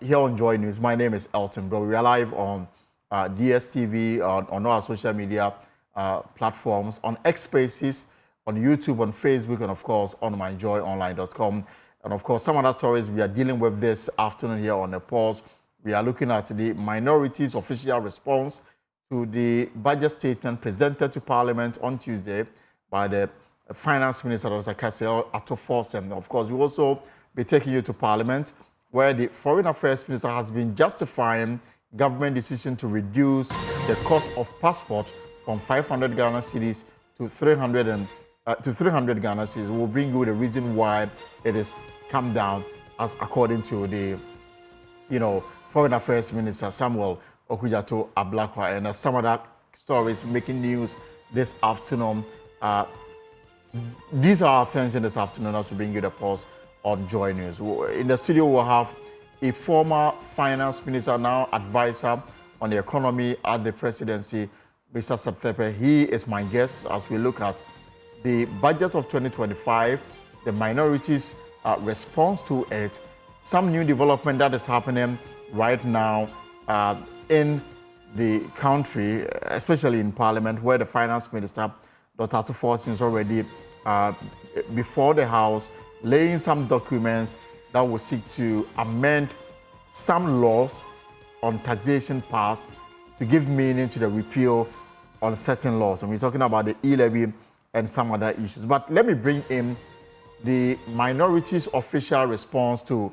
here on Joy News. My name is Elton, bro. We are live on DSTV, on our social media platforms, on X Spaces, on YouTube, on Facebook, and of course on myjoyonline.com. And of course, some other stories we are dealing with this afternoon here on the pause. We are looking at the minorities' official response to the budget statement presented to Parliament on Tuesday by the Finance Minister, Dr. Kasel Atofors. And of course, we also be taking you to Parliament, where the Foreign Affairs Minister has been justifying government decision to reduce the cost of passport from 500 Ghana cedis to 300 Ghana cedis. We'll bring you the reason why it is come down, as according to the, Foreign Affairs Minister Samuel Okudzato Ablakwa, and some other stories making news this afternoon. These are our attention this afternoon as we bring you the pulse on Joy News. In the studio, we'll have a former finance minister, now advisor on the economy at the presidency, Mr. Septepe. He is my guest as we look at the budget of 2025, the minorities' response to it, some new development that is happening right now in the country, especially in Parliament, where the finance minister, Dr. Atofors, is already before the House, laying some documents that will seek to amend some laws on taxation passed to give meaning to the repeal on certain laws. And we're talking about the e-levy and some other issues. But let me bring in the minorities' official response to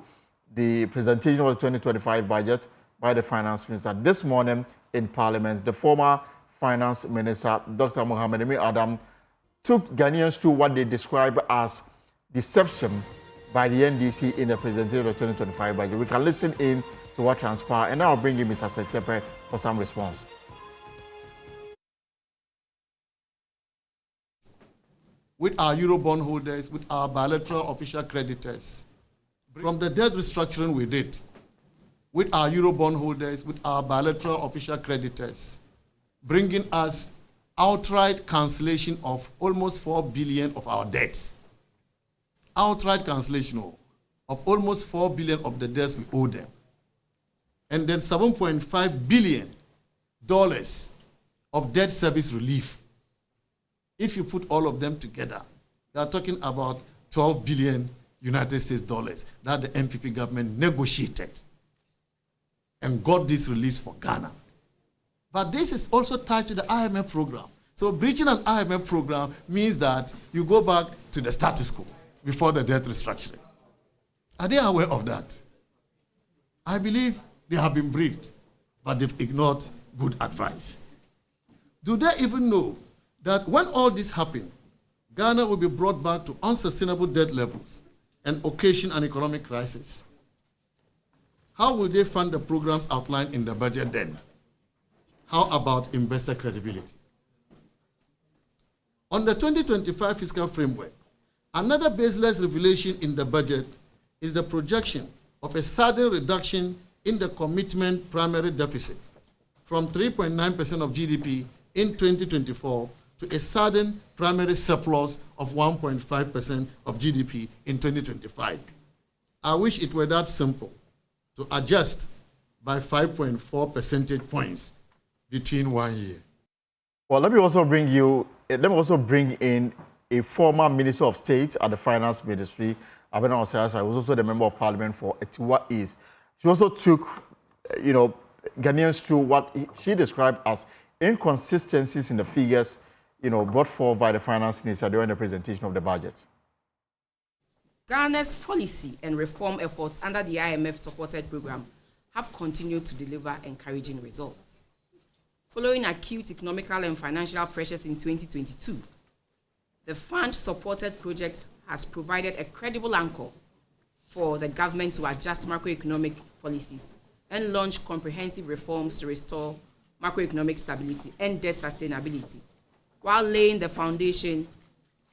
the presentation of the 2025 budget by the finance minister this morning in Parliament. The former finance minister, Dr. Mohamed Adam, took Ghanaians through what they describe as deception by the NDC in the presentation of the 2025 budget. We can listen in to what transpired, and now I'll bring in Mr. Setepe for some response. With our Eurobond holders, with our bilateral official creditors, from the debt restructuring we did, with our Eurobond holders, with our bilateral official creditors, bringing us outright cancellation of almost 4 billion of our debts. Outright cancellation of almost 4 billion of the debts we owe them. And then $7.5 billion of debt service relief. If you put all of them together, they are talking about 12 billion United States dollars that the NPP government negotiated and got these reliefs for Ghana. But this is also tied to the IMF program. So breaching an IMF program means that you go back to the status quo before the debt restructuring. Are they aware of that? I believe they have been briefed, but they've ignored good advice. Do they even know that when all this happened, Ghana will be brought back to unsustainable debt levels and occasion an economic crisis? How will they fund the programs outlined in the budget then? How about investor credibility? On the 2025 fiscal framework, another baseless revelation in the budget is the projection of a sudden reduction in the commitment primary deficit from 3.9% of GDP in 2024 to a sudden primary surplus of 1.5% of GDP in 2025. I wish it were that simple to adjust by 5.4 percentage points between 1 year. Well, let me also bring in a former Minister of State at the Finance Ministry, Abena Osayasa. I was also the Member of Parliament for Etiwa East. She also took, Ghanaians through what she described as inconsistencies in the figures, brought forth by the Finance Minister during the presentation of the budget. Ghana's policy and reform efforts under the IMF-supported program have continued to deliver encouraging results. Following acute economical and financial pressures in 2022, the fund-supported project has provided a credible anchor for the government to adjust macroeconomic policies and launch comprehensive reforms to restore macroeconomic stability and debt sustainability, while laying the foundation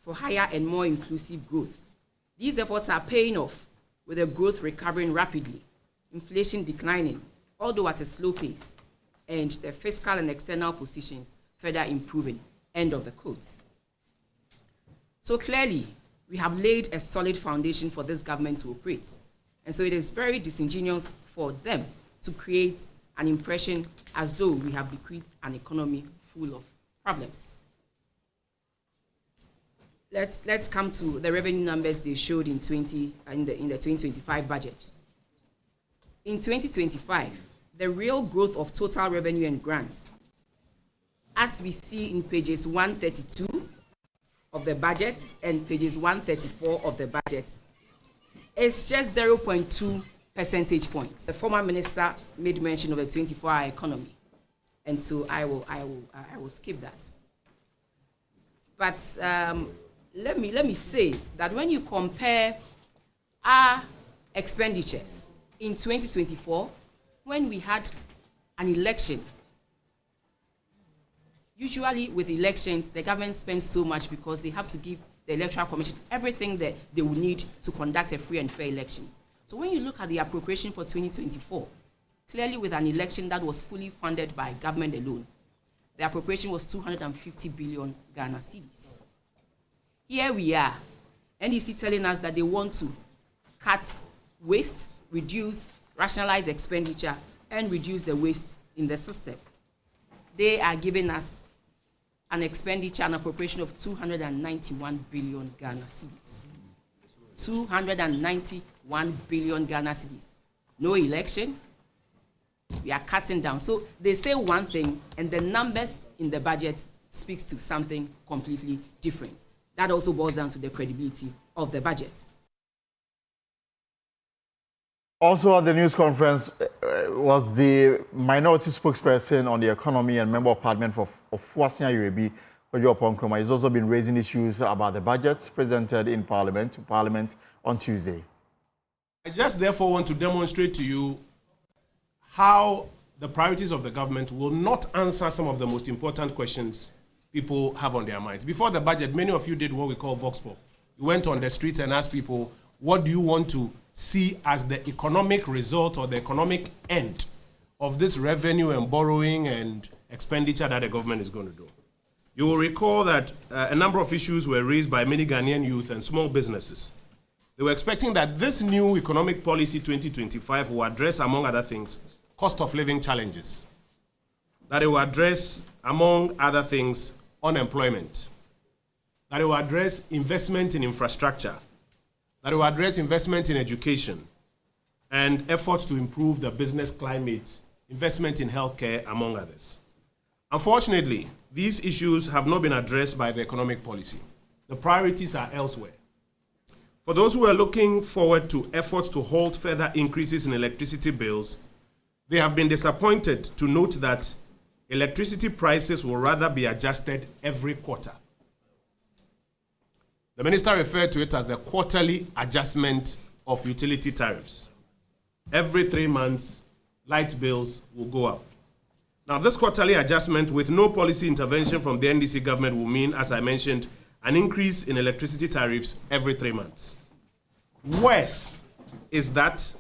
for higher and more inclusive growth. These efforts are paying off, with the growth recovering rapidly, inflation declining, although at a slow pace, and the fiscal and external positions further improving. End of the quotes. So clearly, we have laid a solid foundation for this government to operate. And so it is very disingenuous for them to create an impression as though we have bequeathed an economy full of problems. Let's come to the revenue numbers they showed in the 2025 budget. In 2025, the real growth of total revenue and grants, as we see in pages 132 of the budget and pages 134 of the budget, is just 0.2 percentage points. The former minister made mention of the 24-hour economy, and so I will skip that. But let me say that when you compare our expenditures in 2024, when we had an election, usually with elections, the government spends so much because they have to give the Electoral Commission everything that they will need to conduct a free and fair election. So when you look at the appropriation for 2024, clearly with an election that was fully funded by government alone, the appropriation was 250 billion Ghana cedis. Here we are, NDC telling us that they want to cut waste, reduce, rationalize expenditure, and reduce the waste in the system. They are giving us an expenditure, an appropriation of 291 billion Ghana cedis. 291 billion Ghana cedis. No election, we are cutting down. So they say one thing, and the numbers in the budget speaks to something completely different. That also boils down to the credibility of the budget. Also at the news conference was the minority spokesperson on the economy and member of parliament for Fuasia Yurebi, Ojo. He's also been raising issues about the budgets presented in parliament on Tuesday. I just therefore want to demonstrate to you how the priorities of the government will not answer some of the most important questions people have on their minds. Before the budget, many of you did what we call vox pop. You went on the streets and asked people, what do you want to see as the economic result or the economic end of this revenue and borrowing and expenditure that the government is going to do? You will recall that a number of issues were raised by many Ghanaian youth and small businesses. They were expecting that this new economic policy 2025 will address, among other things, cost of living challenges. That it will address, among other things, unemployment. That it will address investment in infrastructure. That it will address investment in education and efforts to improve the business climate, investment in healthcare, among others. Unfortunately, these issues have not been addressed by the economic policy. The priorities are elsewhere. For those who are looking forward to efforts to halt further increases in electricity bills, they have been disappointed to note that electricity prices will rather be adjusted every quarter. The minister referred to it as the quarterly adjustment of utility tariffs. Every 3 months, light bills will go up. Now, this quarterly adjustment with no policy intervention from the NDC government will mean, as I mentioned, an increase in electricity tariffs every 3 months. Worse is that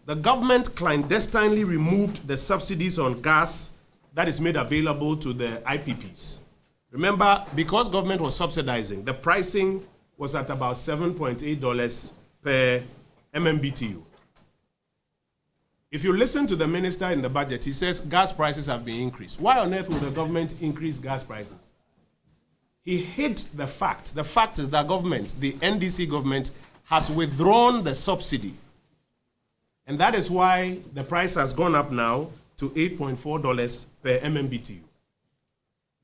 the government clandestinely removed the subsidies on gas that is made available to the IPPs. Remember, because government was subsidizing, the pricing was at about $7.8 per MMBTU. If you listen to the minister in the budget, he says gas prices have been increased. Why on earth would the government increase gas prices? He hid the fact. The fact is that government, the NDC government, has withdrawn the subsidy. And that is why the price has gone up now to $8.4 per MMBTU.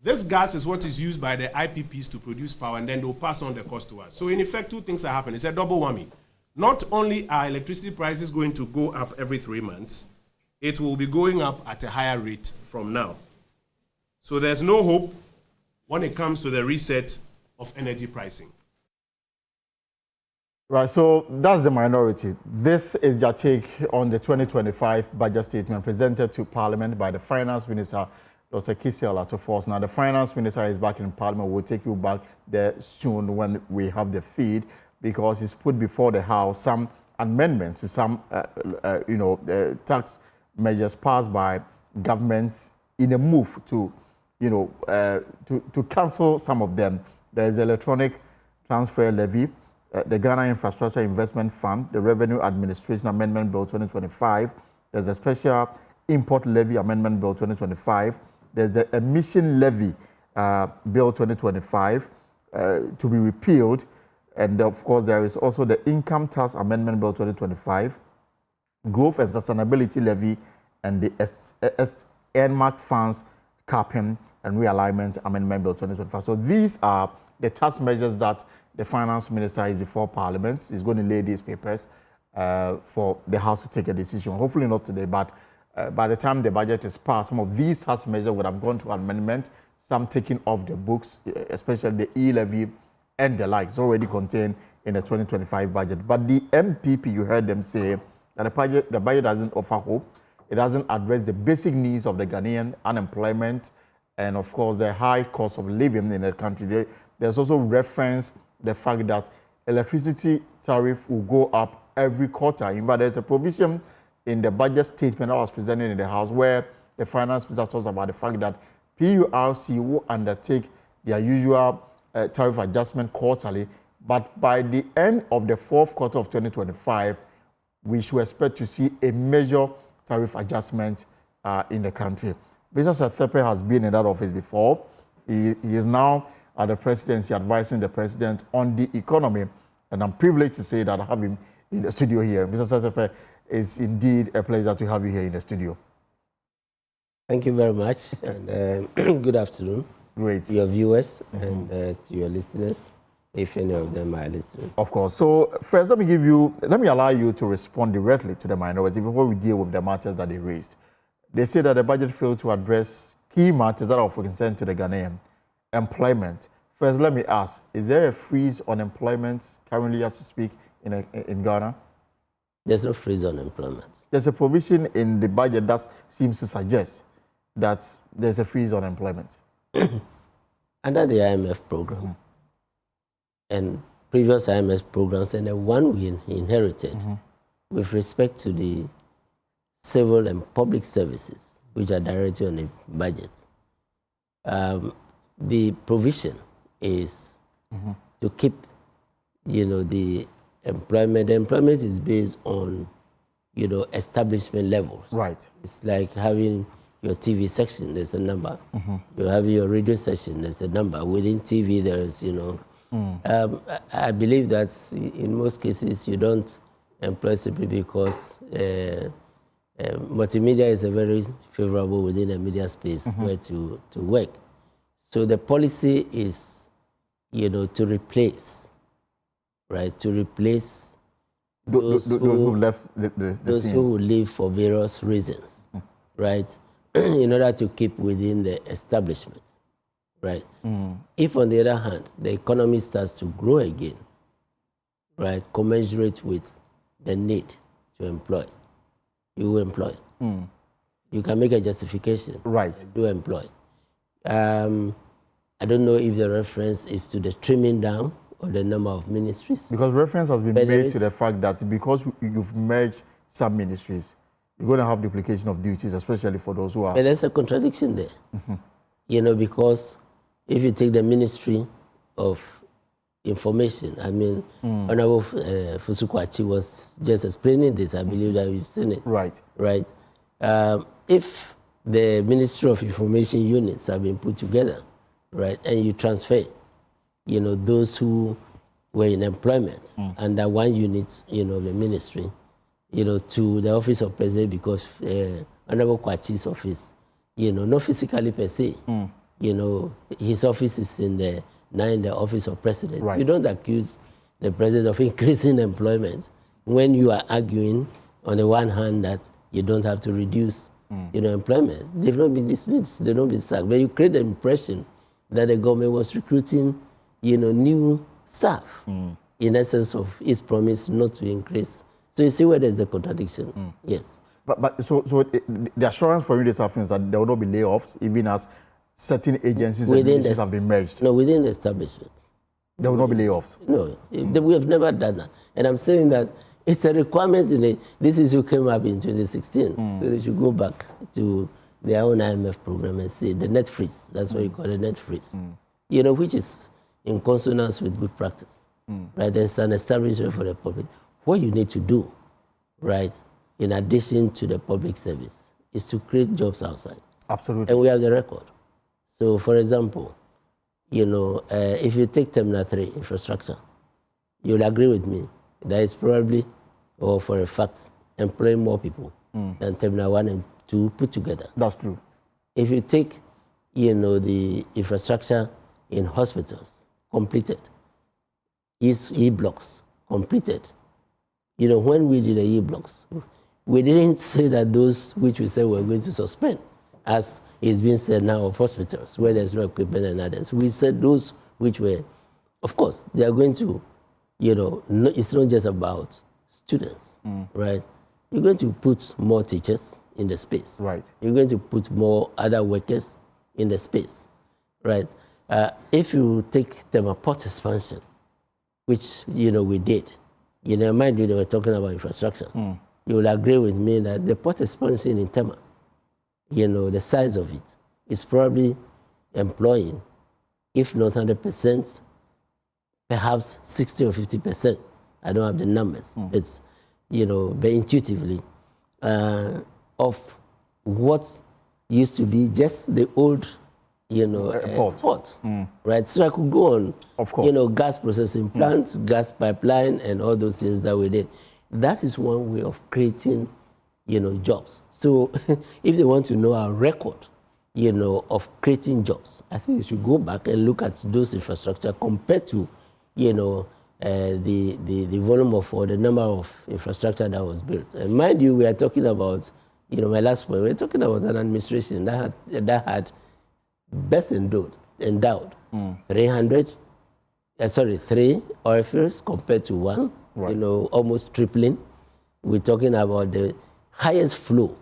This gas is what is used by the IPPs to produce power, and then they'll pass on the cost to us. So in effect, two things are happening. It's a double whammy. Not only are electricity prices going to go up every 3 months, it will be going up at a higher rate from now. So there's no hope when it comes to the reset of energy pricing. Right, so that's the minority. This is your take on the 2025 budget statement presented to Parliament by the Finance Minister, Dr. Kisiel Atofors. Now, the Finance Minister is back in Parliament. We'll take you back there soon when we have the feed, because he's put before the House some amendments to some, tax measures passed by governments in a move to, to cancel some of them. There is electronic transfer levy, the Ghana Infrastructure Investment Fund, the Revenue Administration Amendment Bill 2025, There's a special import levy amendment bill 2025. There's the emission levy bill 2025 to be repealed. And of course, there is also the income tax amendment bill 2025, growth and sustainability levy, and the earmark funds capping and realignment amendment bill 2025. So these are the tax measures that the finance minister is before Parliament. He's going to lay these papers for the House to take a decision. Hopefully not today, but by the time the budget is passed, some of these tax measures would have gone to amendment, some taken off the books, especially the e-levy and the likes already contained in the 2025 budget. But the MPP, you heard them say that the budget doesn't offer hope. It doesn't address the basic needs of the Ghanaian, unemployment, and of course the high cost of living in the country. There's also reference the fact that electricity tariff will go up every quarter. In fact, there's a provision in the budget statement that was presented in the House where the finance minister talks about the fact that PURC will undertake their usual tariff adjustment quarterly, but by the end of the fourth quarter of 2025, we should expect to see a major tariff adjustment in the country. Mr. Sethepe has been in that office before. He is now at the presidency advising the president on the economy, and I'm privileged to say that I have him in the studio here. Mr. Sethepe, it's indeed a pleasure to have you here in the studio. Thank you very much, and good afternoon. Great. To your viewers and to your listeners, if any of them are listening. Of course. So first, let me allow you to respond directly to the minority before we deal with the matters that they raised. They say that the budget failed to address key matters that are of concern to the Ghanaian. Employment. First, let me ask, is there a freeze on employment currently as you speak in Ghana? There's no freeze on employment. There's a provision in the budget that seems to suggest that there's a freeze on employment. Under the IMF program and previous IMF programs and the one we inherited with respect to the civil and public services, which are directly on the budget, the provision is to keep, the employment. The employment is based on, establishment levels. Right. It's like having your TV section, there's a number. You have your radio section, there's a number. Within TV, there is, I believe that in most cases, you don't employ simply because multimedia is a very favorable within a media space where to work. So the policy is, to replace, right? To replace those who left the those scene. who leave for various reasons, right? In order to keep within the establishment, right? If, on the other hand, the economy starts to grow again, right, commensurate with the need to employ, you will employ. You can make a justification. Right. Do employ. I don't know if the reference is to the trimming down or the number of ministries. Because reference has been made to the fact that because you've merged some ministries, you're going to have duplication of duties, especially for those who are... But there's a contradiction there. Because if you take the Ministry of Information, Honorable Fusukwachi was just explaining this. I believe that you've seen it. Right. Right. If the Ministry of Information units have been put together, right, and you transfer, those who were in employment under one unit, the ministry, to the office of president, because Honorable Kwachi's office, not physically per se, his office is in the office of president. Right. You don't accuse the president of increasing employment when you are arguing on the one hand that you don't have to reduce, employment. They've not been dismissed, they've not been sacked. But you create the impression that the government was recruiting, new staff in essence of its promise not to increase. So you see where there's a contradiction. Yes. But the assurance from you this afternoon is that there will not be layoffs, even as certain agencies and ministries have been merged. No, within the establishment. There will not be layoffs. No, we have never done that. And I'm saying that it's a requirement in this issue came up in 2016. So they should go back to their own IMF program and say the net freeze. That's what you call the net freeze. Which is in consonance with good practice. Right? There's an establishment for the public. What you need to do, right, in addition to the public service, is to create jobs outside. Absolutely. And we have the record. So, for example, if you take Terminal 3 infrastructure, you'll agree with me that it's probably, or for a fact, employing more people than Terminal 1 and 2 put together. That's true. If you take, the infrastructure in hospitals, completed, E-blocks, completed. When we did the E-blocks, we didn't say that those which we said we were going to suspend, as is being said now of hospitals, where there's no equipment and others. We said those which were, of course, they are going to, it's not just about students, right? You're going to put more teachers in the space. Right. You're going to put more other workers in the space, right? If you take the port expansion, which, we did, mind you, they were talking about infrastructure. You will agree with me that the port expansion in Tema, the size of it is probably employing, if not 100%, perhaps 60 or 50%. I don't have the numbers. It's, very intuitively, of what used to be just the old, port, right? So I could go on, of course, gas processing plants, gas pipeline, and all those things that we did. That is one way of creating, jobs. So if they want to know our record, of creating jobs, I think you should go back and look at those infrastructure compared to, the volume of, or the number of infrastructure that was built. And mind you, we are talking about, my last point, we're talking about an administration that had best endowed 3 oil fields compared to 1, right. Almost tripling. We're talking about the highest flow,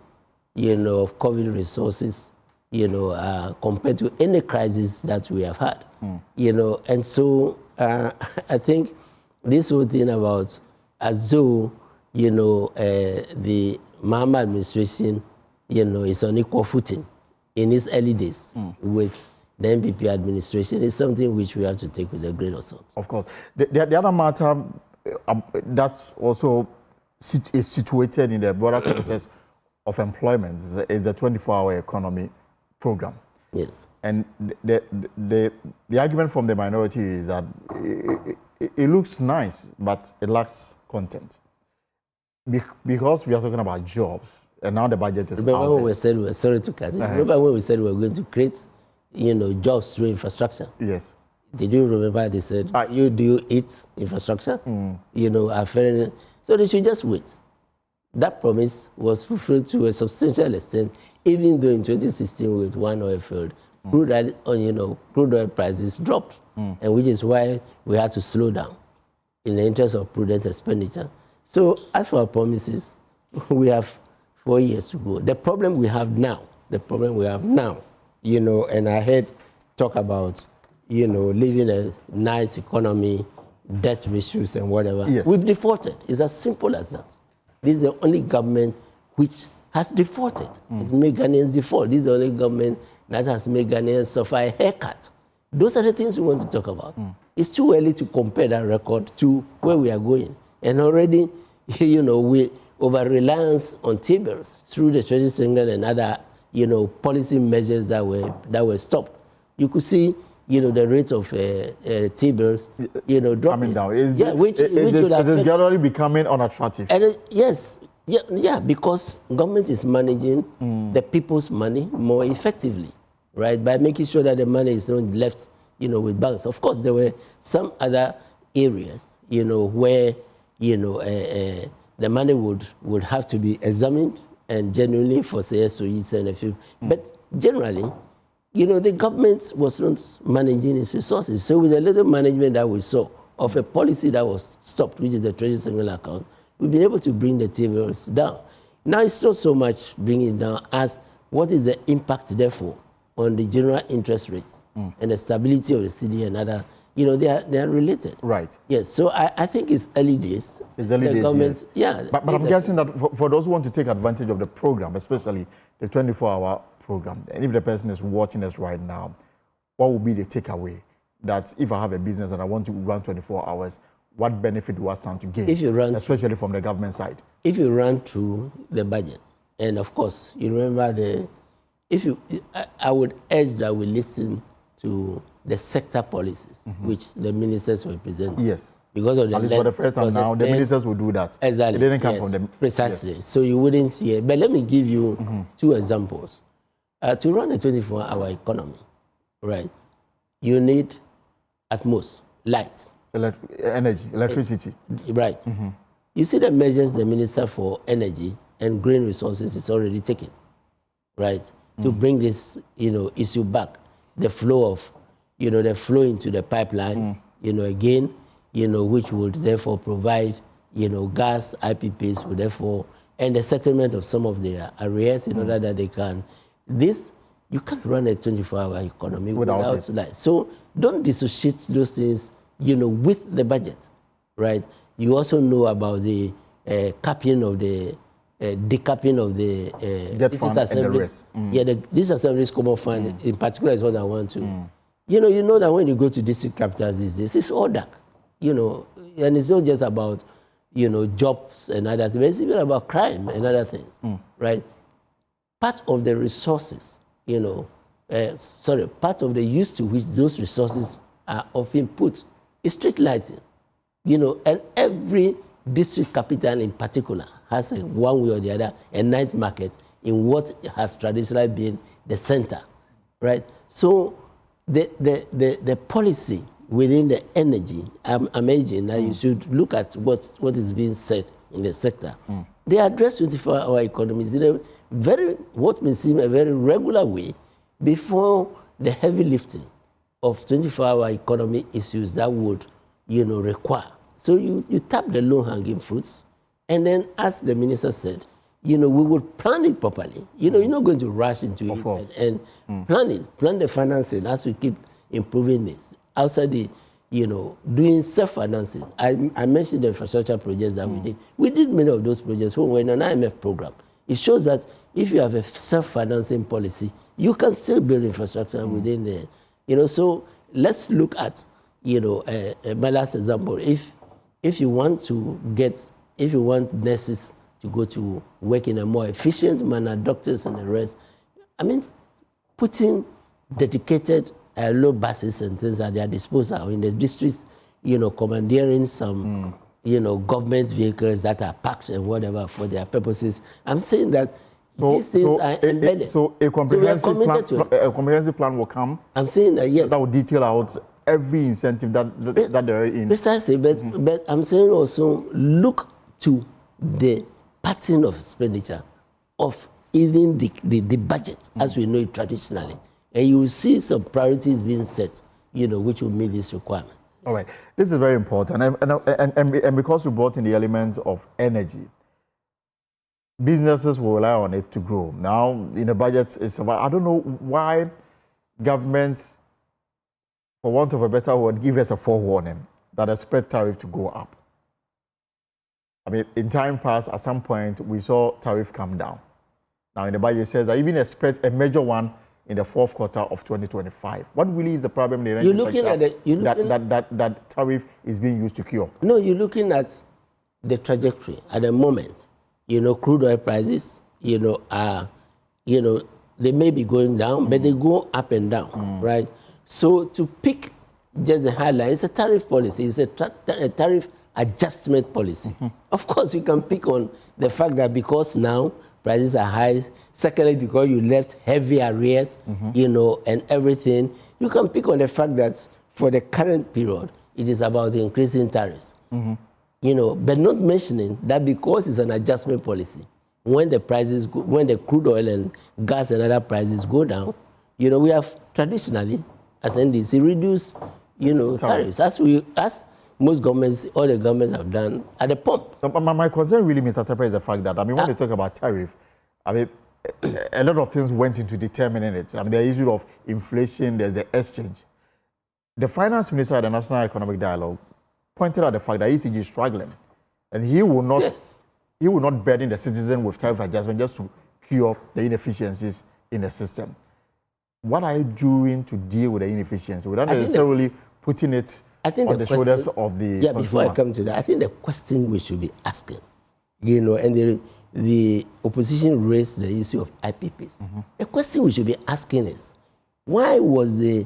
of COVID resources, compared to any crisis that we have had, and so I think this whole thing about as though, the Mahama administration, is on equal footing in its early days with the NPP administration is something which we have to take with a grain of salt. Of course. The other matter that's also is situated in the broader context of employment is the 24-hour economy program. Yes. And the argument from the minority is that it looks nice, but it lacks content. Because we are talking about jobs, and now the budget is Remember out when we said we were, sorry to cut it, remember when we said we were going to create, jobs through infrastructure? Yes. Did you remember they said, do you eat infrastructure? So they should just wait. That promise was fulfilled to a substantial extent, even though in 2016 with 1 oil field, crude oil prices dropped, and which is why we had to slow down in the interest of prudent expenditure. So as for our promises, we have 4 years to go. The problem we have now, and I heard talk about, living a nice economy, debt ratios and whatever. Yes. We've defaulted. It's as simple as that. This is the only government which has defaulted. It's made Ghanaians default. This is the only government that has made Ghanaians suffer a haircut. Those are the things we want to talk about. It's too early to compare that record to where we are going. And already, we over-reliance on T-bills through the treasury single and other, policy measures that were stopped. You could see, the rate of T-bills, dropping. Coming down. It is gradually becoming unattractive. And because government is managing the people's money more effectively, right? By making sure that the money is not left, with banks. Of course, there were some other areas, where, the money would have to be examined and genuinely for SOEs and a few. But generally, the government was not managing its resources. So with the little management that we saw of a policy that was stopped, which is the treasury single account, we've been able to bring the T-bills down. Now it's not so much bringing it down as what is the impact, therefore, on the general interest rates and the stability of the city and other. They are related. Right. Yes. So I think it's early days. It's early days. Yes. But I'm guessing that for those who want to take advantage of the program, especially the 24-hour program, and if the person is watching us right now, what would be the takeaway? That if I have a business and I want to run 24 hours, what benefit do I stand to gain, if you run especially from the government side? If you run through the budget, and of course, you remember I would urge that we listen to the sector policies which the ministers were presenting. Yes. Because of the at least for the first time now, the ministers will do that. Exactly. It didn't come from them. Precisely. Yes. So you wouldn't hear. But let me give you two examples. To run a 24-hour economy, right, you need at most lights. Electricity. Right. You see the measures the Minister for Energy and Green Resources is already taking, right, to bring this, issue back. The flow of, the flow into the pipelines, again, which would therefore provide, gas, IPPs, would therefore, and the settlement of some of their arrears in order that they can. You can't run a 24-hour economy without light. So don't dissociate those things, with the budget, right? You also know about the capping of the decapping of the district assemblies. Yeah, the district assemblies common fund in particular is what I want to. You know that when you go to district capitals these days, it's all dark. And it's not just about jobs and other things. It's even about crime and other things, right? Part of the resources, part of the use to which those resources are often put is street lighting. And every district capital in particular has one way or the other a night market in what has traditionally been the center, right? So the policy within the energy, I'm urging that you should look at what is being said in the sector. They address 24-hour economies in a what may seem a very regular way before the heavy lifting of 24-hour economy issues that would, require. So you tap the low-hanging fruits, and then, as the minister said, we would plan it properly. You're not going to rush into it and plan the financing as we keep improving this. Outside the, doing self-financing. I mentioned the infrastructure projects that we did. We did many of those projects when we were in an IMF program. It shows that if you have a self-financing policy, you can still build infrastructure within there. So let's look at, my last example. If you want nurses to go to work in a more efficient manner, doctors and the rest, putting dedicated low buses and things at their disposal in the districts, commandeering some, government vehicles that are packed and whatever for their purposes. I'm saying that these things are embedded. So a comprehensive plan will come. I'm saying that, yes. That will detail out every incentive that they're in. Precisely, but I'm saying also look to the pattern of expenditure of even the budget as we know it traditionally. And you will see some priorities being set, which will meet this requirement. All right. This is very important. And because we brought in the element of energy, businesses will rely on it to grow. Now, in the budget, I don't know why government, for want of a better word, give us a forewarning that expect tariff to go up. In time past, at some point, we saw tariff come down. Now, in the budget, it says that even expect a major one in the fourth quarter of 2025. What really is the problem in the energy sector that tariff is being used to cure? No, you're looking at the trajectory at the moment. Crude oil prices, are, they may be going down, but they go up and down, right? So to pick just the highlight, it's a tariff policy. It's a tariff adjustment policy. Of course, you can pick on the fact that because now prices are high, secondly, because you left heavy arrears, and everything, you can pick on the fact that for the current period, it is about increasing tariffs. But not mentioning that because it's an adjustment policy, when the prices, when the crude oil and gas and other prices go down, we have traditionally, as NDC, reduced, tariffs, as most governments, all the governments have done at the pump. My concern really, Mr. Tepper, is the fact that, when they talk about tariff, a lot of things went into determining it. The issue of inflation, there's the exchange. The finance minister at the National Economic Dialogue pointed out the fact that ECG is struggling, and he will not burden the citizen with tariff adjustment just to cure the inefficiencies in the system. What are you doing to deal with the inefficiency without necessarily putting it I think on the shoulders of the yeah, before I come to that, I think the question we should be asking, and the opposition raised the issue of IPPs. The question we should be asking is, why was the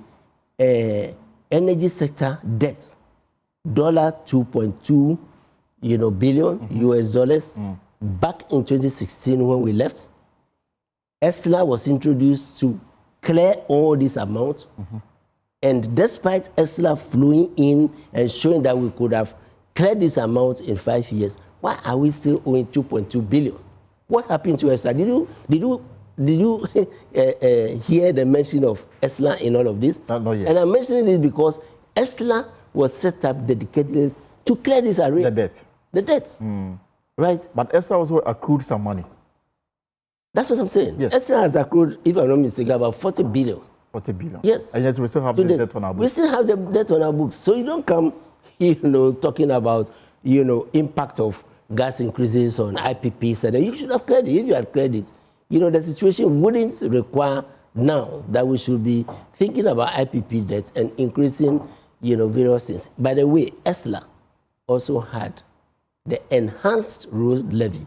energy sector debt $2.2 billion US dollars back in 2016 when we left? ESLA was introduced to clear all this amount, and despite ESLA flowing in and showing that we could have cleared this amount in 5 years, why are we still owing 2.2 billion? What happened to ESLA? Did you hear the mention of ESLA in all of this? Not yet. And I'm mentioning this because ESLA was set up dedicated to clear this arrears. The debt. The debt. Right? But ESLA also accrued some money. That's what I'm saying. Yes. ESLA has accrued, if I'm not mistaken, about 40 billion. 40 billion. Yes. And yet we still have the debt on our books. We still have the debt on our books. So you don't come, talking about, impact of gas increases on IPPs. And you should have credit. If you had credit, the situation wouldn't require now that we should be thinking about IPP debts and increasing, various things. By the way, ESLA also had the enhanced road levy.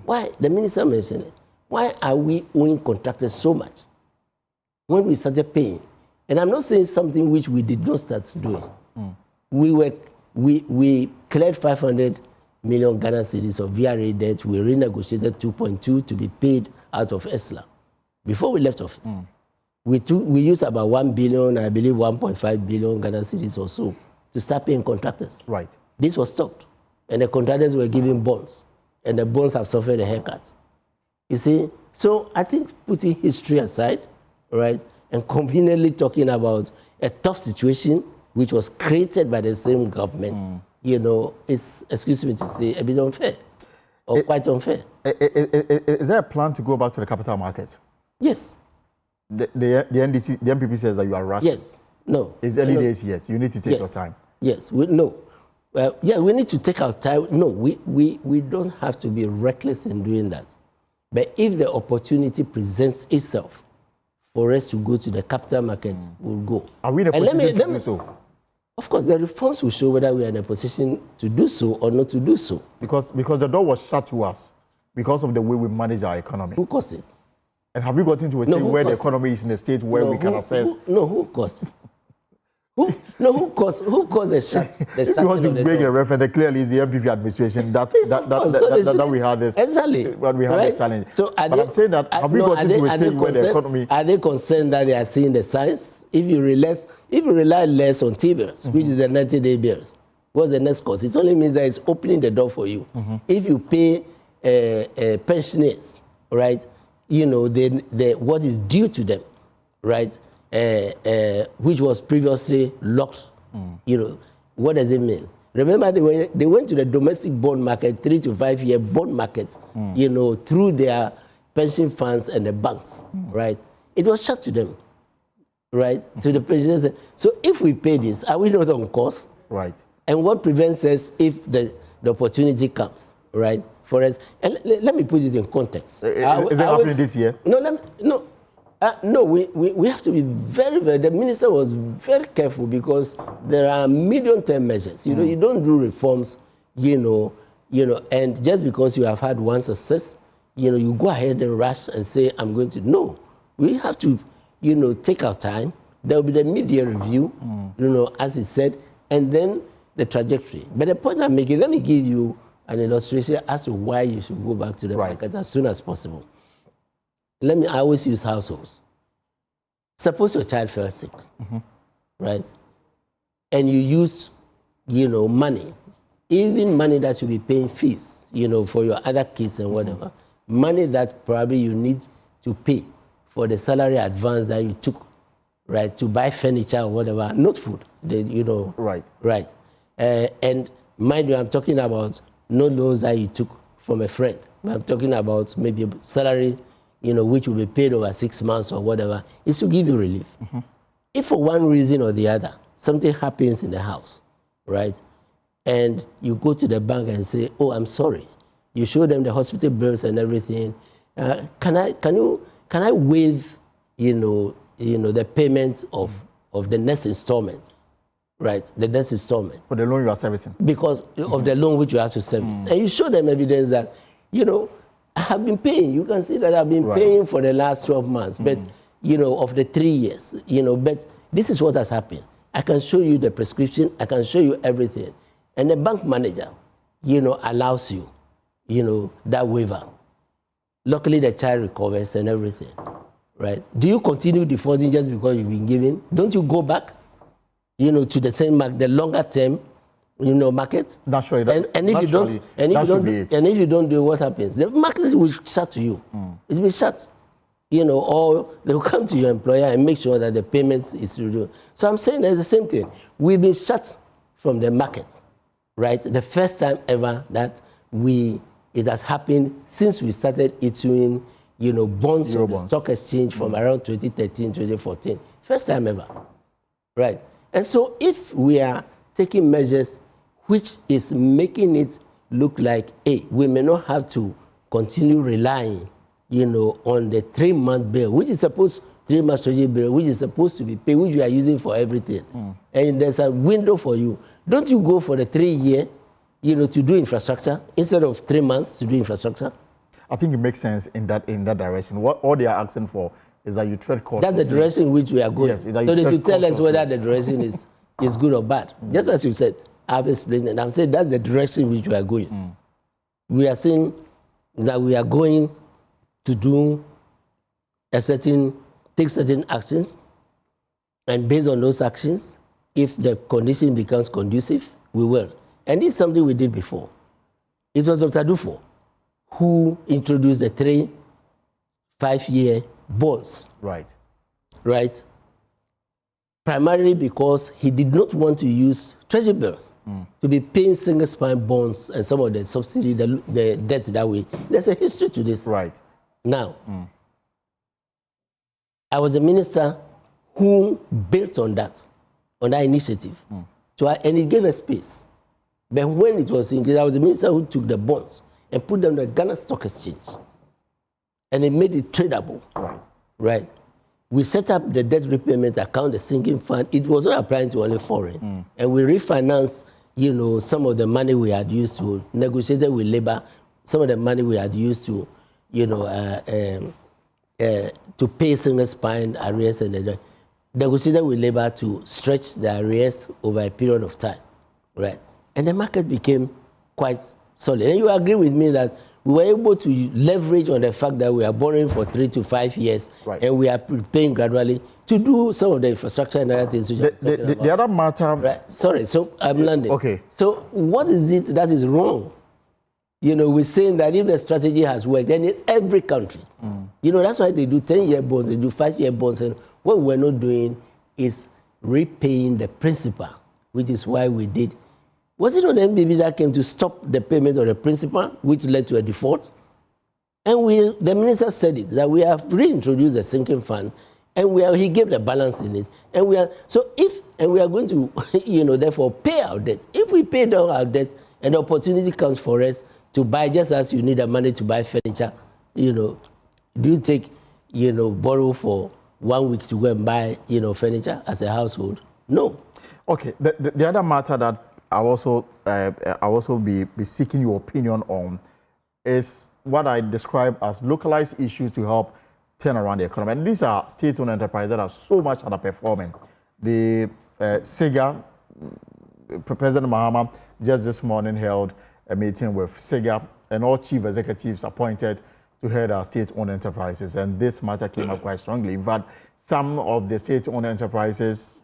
Why? The minister mentioned it. Why are we owing contractors so much when we started paying? And I'm not saying something which we did not start doing. We cleared 500 million Ghana cedis of VRA debt. We renegotiated 2.2 to be paid out of ESLA before we left office. We used about 1 billion, I believe 1.5 billion Ghana cedis or so to start paying contractors. Right. This was stopped. And the contractors were given bonds. And the bonds have suffered a haircut. You see? So I think putting history aside, right, and conveniently talking about a tough situation which was created by the same government, is, excuse me to say, a bit unfair. Or quite unfair. Is there a plan to go back to the capital market? Yes. The MPP says that you are rushing. Yes. No. It's early days yet. You need to take your time. Yes. We need to take our time. No, we don't have to be reckless in doing that. But if the opportunity presents itself for us to go to the capital market, we'll go. Are we in a position to do so? Of course, the reforms will show whether we are in a position to do so or not to do so. Because the door was shut to us because of the way we manage our economy. Who caused it? And have we gotten to a state where the economy is in a state where we can assess? Who caused it? Who caused the shut? If you want to make a reference, clearly it's the MPP administration that we had this. Exactly. But we have this challenge. So but I'm saying that have we gotten to a state where the economy? Are they concerned that they are seeing the signs? If you rely less on T-bills, which is the 90-day bills, what's the next cost? It only means that it's opening the door for you. If you pay pensioners, right, what is due to them, right, which was previously locked, what does it mean? Remember, they went to the domestic bond market, 3 to 5 year bond market, through their pension funds and the banks, right? It was shut to them, right? So the pensioners. So if we pay this, are we not on course? Right. And what prevents us if the opportunity comes, right? For us, and let me put it in context. Is it happening this year? No, we have to be very, very, the minister was very careful because there are medium-term measures. You don't do reforms, and just because you have had one success, you go ahead and rush and say, I'm going to. No, we have to, take our time. There will be the mid-year review, as he said, and then the trajectory. But the point I'm making, let me give you an illustration as to why you should go back to the market as soon as possible. I always use households. Suppose your child fell sick, right? And you use, money, even money that you'll be paying fees, for your other kids and whatever, money that probably you need to pay for the salary advance that you took, right, to buy furniture or whatever, not food, Right. Right. And mind you, I'm talking about no loans that you took from a friend. I'm talking about maybe a salary, which will be paid over 6 months or whatever, is to give you relief. If for one reason or the other, something happens in the house, right, and you go to the bank and say, oh, I'm sorry, you show them the hospital bills and everything, can I waive, the payment of the next installment? right? The next installment. For the loan you are servicing. Because of the loan which you have to service. And you show them evidence that, you know, I have been paying. You can see that I've been paying for the last 12 months, but, you know, of the 3 years, you know, but this is what has happened. I can show you the prescription. I can show you everything. And the bank manager, you know, allows you, you know, that waiver. Luckily, the child recovers and everything, right? Do you continue defaulting just because you've been given? Don't you go back, you know, to the same market, the longer term, you know, market? Naturally. And if you don't do, what happens? The market will shut to you. It will be shut, you know, or they will come to your employer and make sure that the payments is reduced. So I'm saying there's the same thing. We've been shut from the market, right? The first time ever that it has happened since we started issuing, you know, bonds on the stock exchange from around 2013, 2014. First time ever, right? And so if we are taking measures which is making it look like, hey, we may not have to continue relying, you know, on the 3-month bill, which is supposed, 3-month treasury bill, which is supposed to be paid, which you are using for everything. And there's a window for you. Don't you go for the 3-year, you know, to do infrastructure instead of 3 months to do infrastructure? I think it makes sense in that direction. What all they are asking for is that you tread cautiously. That's the direction in which we are going. Yes, so they should tell us whether the direction is good or bad. Just as you said, I've explained it. I'm saying that's the direction in which we are going. We are saying that we are going to do take certain actions, and based on those actions, if the condition becomes conducive, we will. And this is something we did before. It was Dr. Dufo who introduced the 3 5-year bonds. Right. Right? Primarily because he did not want to use treasury bills to be paying single spine bonds and some of the subsidy, the debt that way. There's a history to this. Right. Now, I was a minister who built on that initiative. And it gave a space. But when it was increased, I was the minister who took the bonds and put them on the Ghana Stock Exchange. And it made it tradable. Right. We set up the debt repayment account, the sinking fund. It was not applying to only foreign. And we refinanced, you know, some of the money we had used to negotiate with labor, some of the money we had used to, you know, to pay single spine arrears and negotiated with labor to stretch the arrears over a period of time. Right. And the market became quite solid. And you agree with me that we were able to leverage on the fact that we are borrowing for 3 to 5 years, and we are paying gradually to do some of the infrastructure and other things. Which the other matter... Right. Sorry, so I'm landing. Okay. So what is it that is wrong? You know, we're saying that if the strategy has worked, then in every country, you know, that's why they do 10-year bonds, they do 5-year bonds, and what we're not doing is repaying the principal, which is why we did. Was it not the MBB that came to stop the payment of the principal, which led to a default? And the minister said it, that we have reintroduced the sinking fund, and he gave the balance in it. And we are going to, you know, therefore pay our debts. If we pay down our debts, an opportunity comes for us to buy, just as you need the money to buy furniture, you know, do you take, you know, borrow for 1 week to go and buy, you know, furniture as a household? No. Okay. The other matter that I'll also be seeking your opinion on is what I describe as localized issues to help turn around the economy. And these are state-owned enterprises that are so much underperforming. The SIGA, President Mahama just this morning held a meeting with SIGA and all chief executives appointed to head our state-owned enterprises. And this matter came up quite strongly. In fact, some of the state-owned enterprises,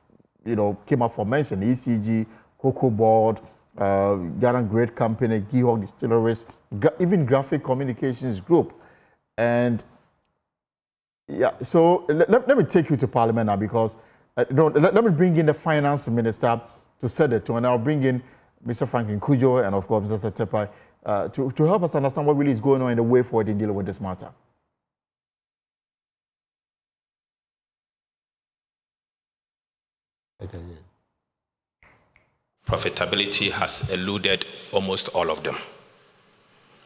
you know, came up for mention. ECG, Cocoa Board, Ghana Great Company, Gewt Distilleries, even Graphic Communications Group. And yeah, so let me take you to Parliament now, because let me bring in the Finance Minister to set the tone. I'll bring in Mr. Franklin Kujo and, of course, Mr. Tepai to help us understand what really is going on in the way forward in dealing with this matter. Okay. Profitability has eluded almost all of them.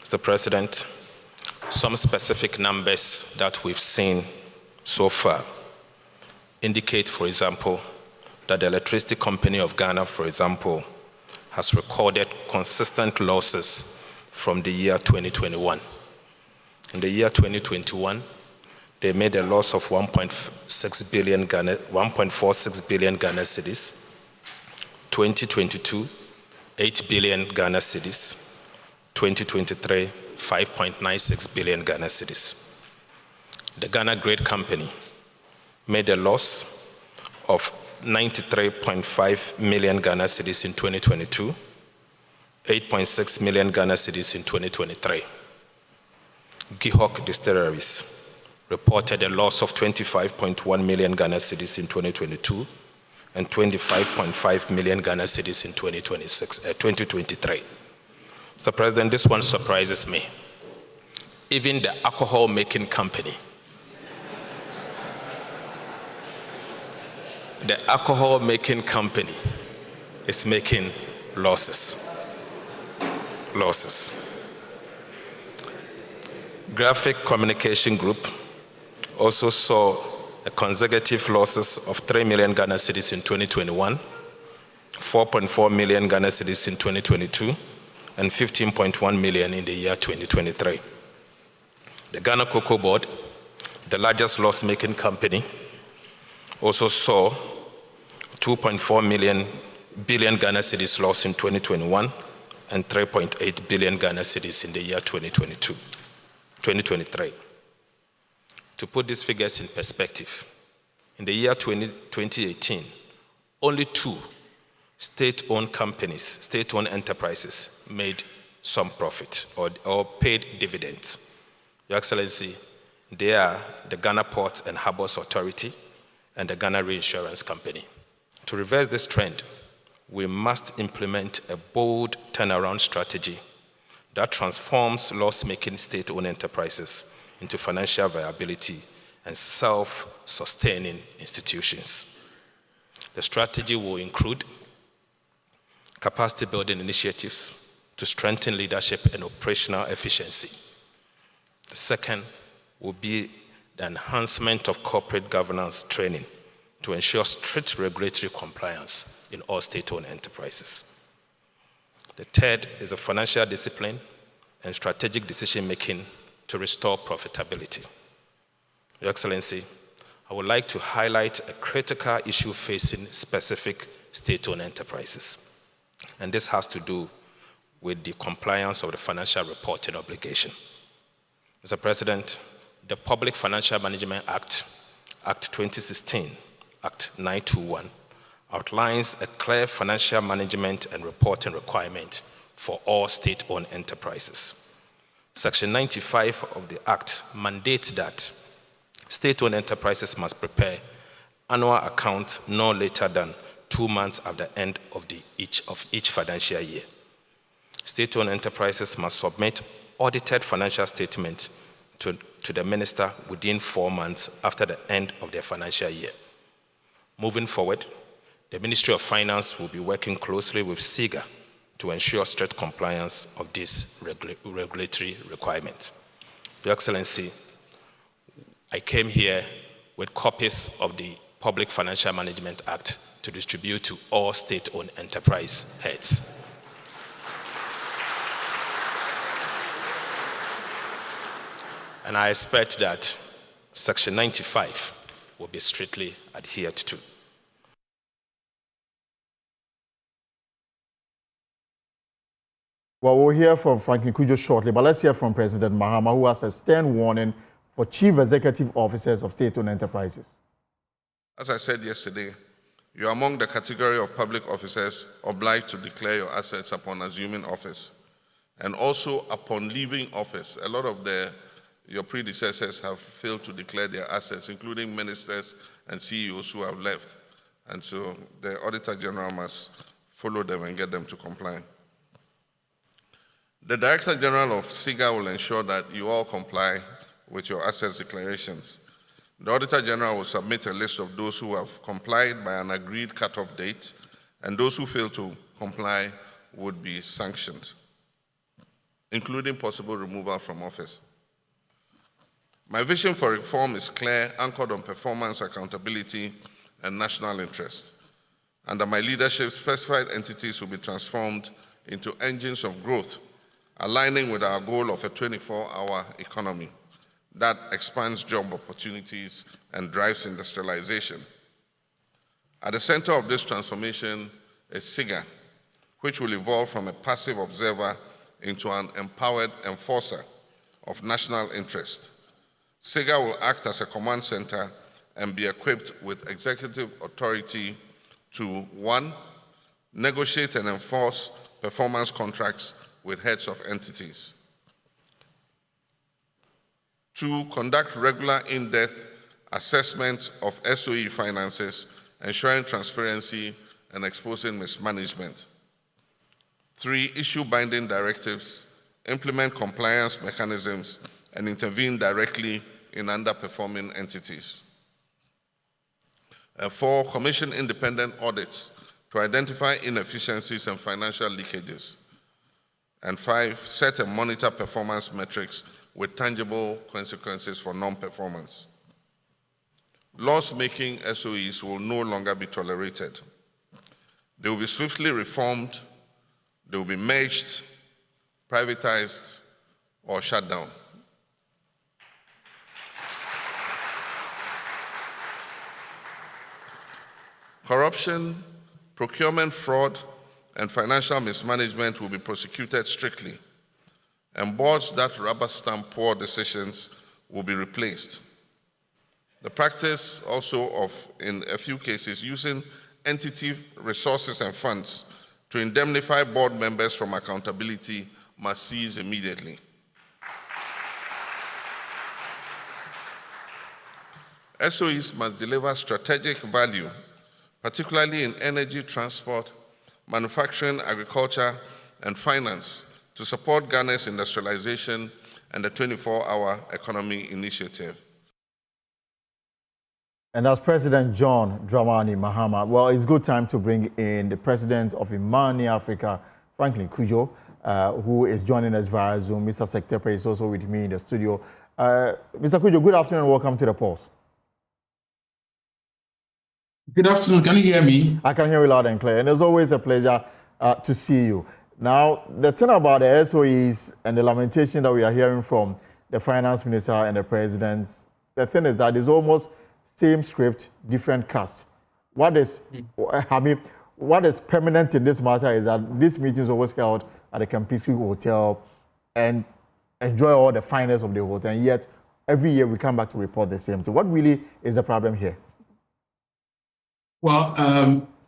Mr. President, some specific numbers that we've seen so far indicate, for example, that the Electricity Company of Ghana, for example, has recorded consistent losses from the year 2021. In the year 2021, they made a loss of 1.46 billion Ghana cedis. 2022, 8 billion Ghana cedis. 2023, 5.96 billion Ghana cedis. The Ghana Grid Company made a loss of 93.5 million Ghana cedis in 2022, 8.6 million Ghana cedis in 2023. Govt Distilleries reported a loss of 25.1 million Ghana cedis in 2022 and 25.5 million Ghana cedis in 2023. Mr. President, this one surprises me. Even the alcohol making company, is making losses. Graphic Communication Group also saw a consecutive losses of 3 million Ghana cedis in 2021, 4.4 million Ghana cedis in 2022, and 15.1 million in the year 2023. The Ghana Cocoa Board, the largest loss-making company, also saw 2.4 billion Ghana cedis loss in 2021 and 3.8 billion Ghana cedis in the year 2023. To put these figures in perspective, in the year 2018, only 2 state-owned companies, state-owned enterprises made some profit or paid dividends. Your Excellency, they are the Ghana Ports and Harbours Authority and the Ghana Reinsurance Company. To reverse this trend, we must implement a bold turnaround strategy that transforms loss-making state-owned enterprises into financial viability and self-sustaining institutions. The strategy will include capacity-building initiatives to strengthen leadership and operational efficiency. The second will be the enhancement of corporate governance training to ensure strict regulatory compliance in all state-owned enterprises. The third is a financial discipline and strategic decision-making to restore profitability. Your Excellency, I would like to highlight a critical issue facing specific state-owned enterprises. And this has to do with the compliance of the financial reporting obligation. Mr. President, the Public Financial Management Act, Act 2016, Act 921, outlines a clear financial management and reporting requirement for all state-owned enterprises. Section 95 of the Act mandates that state-owned enterprises must prepare annual accounts no later than 2 months at the end of each financial year. State-owned enterprises must submit audited financial statements to the minister within 4 months after the end of their financial year. Moving forward, the Ministry of Finance will be working closely with SIGA to ensure strict compliance of this regulatory requirement. Your Excellency, I came here with copies of the Public Financial Management Act to distribute to all state-owned enterprise heads. And I expect that Section 95 will be strictly adhered to. Well, we'll hear from Franklin Cudjoe shortly, but let's hear from President Mahama, who has a stern warning for chief executive officers of state-owned enterprises. As I said yesterday, you are among the category of public officers obliged to declare your assets upon assuming office and also upon leaving office. A lot of your predecessors have failed to declare their assets, including ministers and CEOs who have left. And so the Auditor General must follow them and get them to comply. The Director General of SIGA will ensure that you all comply with your assets declarations. The Auditor General will submit a list of those who have complied by an agreed cutoff date, and those who fail to comply would be sanctioned, including possible removal from office. My vision for reform is clear, anchored on performance, accountability, and national interest. Under my leadership, specified entities will be transformed into engines of growth, aligning with our goal of a 24-hour economy that expands job opportunities and drives industrialization. At the center of this transformation is SIGA, which will evolve from a passive observer into an empowered enforcer of national interest. SIGA will act as a command center and be equipped with executive authority to 1, negotiate and enforce performance contracts with heads of entities. 2, conduct regular in-depth assessment of SOE finances, ensuring transparency and exposing mismanagement. 3, issue binding directives, implement compliance mechanisms, and intervene directly in underperforming entities. 4, commission independent audits to identify inefficiencies and financial leakages. And 5, set and monitor performance metrics with tangible consequences for non-performance. Loss-making SOEs will no longer be tolerated. They will be swiftly reformed, they will be merged, privatized, or shut down. Corruption, procurement fraud, and financial mismanagement will be prosecuted strictly, and boards that rubber stamp poor decisions will be replaced. The practice also of, in a few cases, using entity resources and funds to indemnify board members from accountability must cease immediately. SOEs must deliver strategic value, particularly in energy, transport, manufacturing, agriculture, and finance, to support Ghana's industrialization and the 24-hour economy initiative. And that's President John Dramani Mahama. Well, it's good time to bring in the president of Imani Africa, Franklin Kujo, who is joining us via Zoom. Mr. Secretary is also with me in the studio. Mr. Kujo, good afternoon and welcome to the Pulse. Good afternoon. Can you hear me? I can hear you loud and clear. And it's always a pleasure to see you. Now, the thing about the SOEs and the lamentation that we are hearing from the finance minister and the president, the thing is that it's almost same script, different cast. What is permanent in this matter is that this meeting is always held at the Campisi Hotel and enjoy all the finest of the hotel. And yet, every year we come back to report the same thing. What really is the problem here? Well,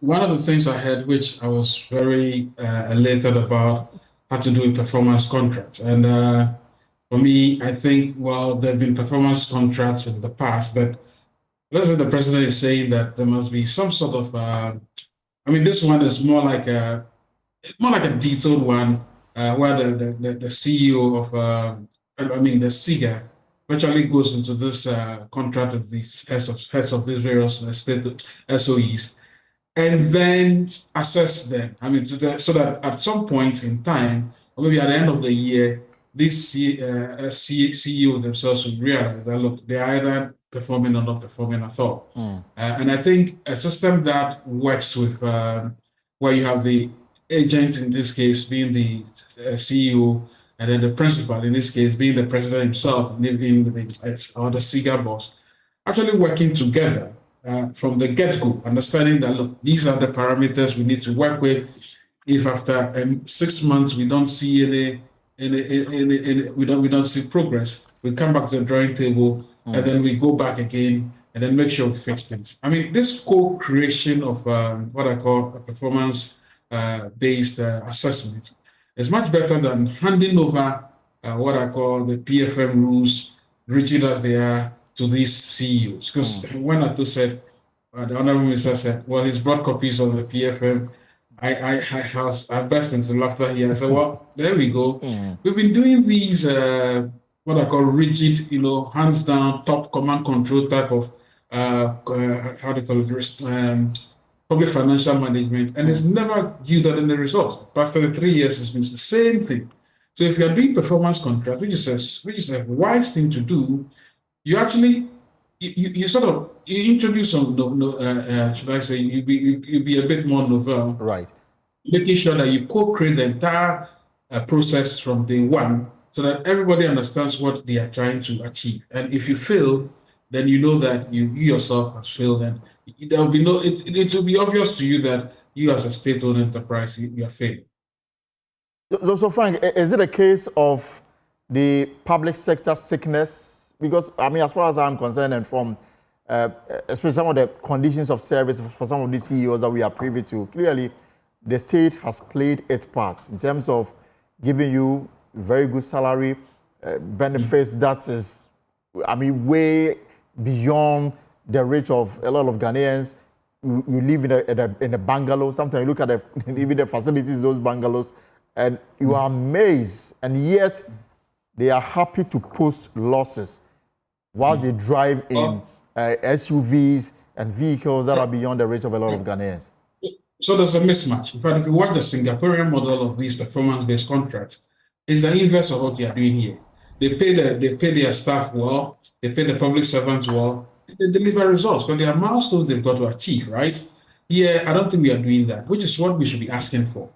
one of the things I heard, which I was very elated about, had to do with performance contracts. And for me, I think, well, there have been performance contracts in the past, but let's say the president is saying that there must be some sort of, this one is more like a detailed one, where the CEO of, the SIGA, virtually goes into this contract of these heads of these various state SOEs, and then assess them. So that at some point in time, or maybe at the end of the year, these CEOs themselves will realize that, look, they are either performing or not performing at all. And I think a system that works with where you have the agent, in this case being the CEO, and then the principal, in this case being the president himself, or the SIGA boss, actually working together from the get-go, understanding that, look, these are the parameters we need to work with. If after 6 months we don't see we don't see progress, we come back to the drawing table, and then we go back again and then make sure we fix things. This co-creation of what I call a performance-based assessment is much better than handing over what I call the PFM rules, rigid as they are, to these CEOs. Because when Ato said, the Honorable Minister said, well, he's brought copies of the PFM, I burst into laughter here. I said, well, there we go. We've been doing these, what I call rigid, hands down, top command control type of, public financial management, and it's never yielded any results. Past 33 years, it's been the same thing. So if you are doing performance contract, which is a wise thing to do, you actually you sort of you introduce some should I say you be a bit more novel, right? Making sure that you co-create the entire process from day one, so that everybody understands what they are trying to achieve. And if you fail, then you know that you yourself has failed, and there will be no. It will be obvious to you that you as a state-owned enterprise you are failing. So Frank, is it a case of the public sector sickness? Because, I mean, as far as I'm concerned, and from especially some of the conditions of service for some of the CEOs that we are privy to, clearly the state has played its part in terms of giving you very good salary, benefits that is, I mean, way beyond the reach of a lot of Ghanaians. You live in a bungalow. Sometimes you look at even the facilities, those bungalows, and you are amazed, and yet they are happy to post losses whilst they drive in SUVs and vehicles that are beyond the reach of a lot of Ghanaians. So there's a mismatch. In fact, if you watch the Singaporean model of these performance-based contracts, it's the inverse of what you are doing here. They pay their staff well, they pay the public servants well, they deliver results because there are milestones they've got to achieve, right? Yeah, I don't think we are doing that, which is what we should be asking for.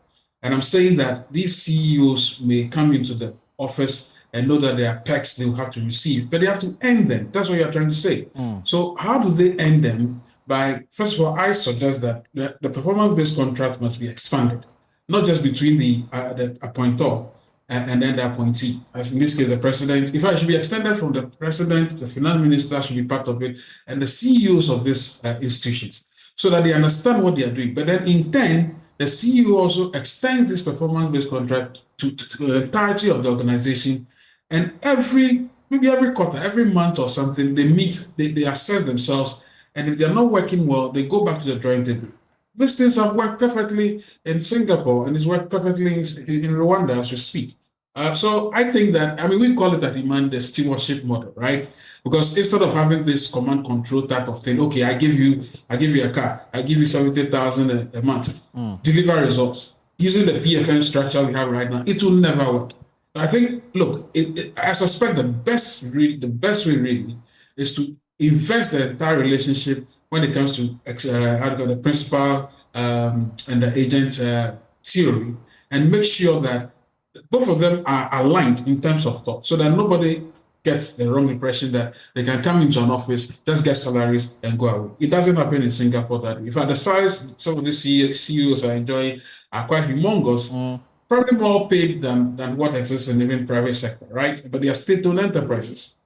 And I'm saying that these CEOs may come into the office and know that there are perks they will have to receive, but they have to earn them. That's what you're trying to say. So how do they earn them? By, first of all, I suggest that the performance-based contract must be expanded, not just between the appointor and then the appointee. As in this case, the president. In fact, it should be extended from the president, the finance minister should be part of it, and the CEOs of these institutions, so that they understand what they are doing. But then in turn, the CEO also extends this performance-based contract to the entirety of the organization. And maybe every quarter, every month or something, they meet, they assess themselves. And if they're not working well, they go back to the drawing table. These things have worked perfectly in Singapore, and it's worked perfectly in Rwanda as we speak. So I think that, I mean, we call it at Iman the stewardship model, right? Because instead of having this command control type of thing, okay, I give you a car, I give you 70,000 a month, deliver results. Using the PFN structure we have right now, it will never work. I think, look, I suspect the best way really is to invest the entire relationship when it comes to the principal and the agent theory, and make sure that both of them are aligned in terms of thought, so that nobody gets the wrong impression that they can come into an office, just get salaries and go away. It doesn't happen in Singapore that way. In fact, the salaries some of the CEOs are enjoying are quite humongous, probably more paid than what exists in even private sector, right? But they are state-owned enterprises.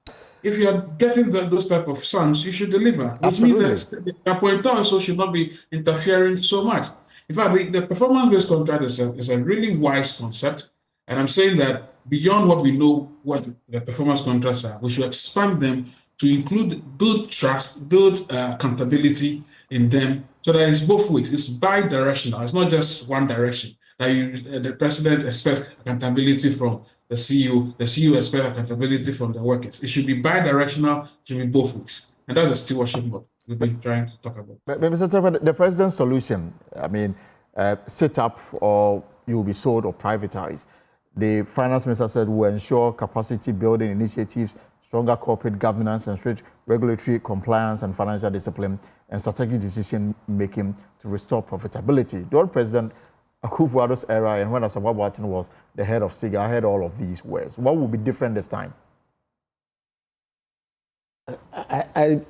If you are getting those type of sums, you should deliver, which Absolutely. means that the appointer also should not be interfering so much. In fact, the performance-based contract is a really wise concept, and I'm saying that beyond what we know, what the performance contracts are, we should expand them to build trust, build accountability in them, so that it's both ways. It's bi-directional. It's not just one direction. That the president expects accountability from the CEO expects accountability from the workers. It should be bi-directional, it should be both ways. And that's the stewardship model we've been trying to talk about. But Mr. Tepper, the president's solution, I mean, set up or you will be sold or privatized. The finance minister said will ensure capacity building initiatives, stronger corporate governance, and strict regulatory compliance and financial discipline, and strategic decision making to restore profitability. The old president Akufo-Addo's era, and when Asamoah Boateng was the head of SIGA, I heard all of these words. What will be different this time? I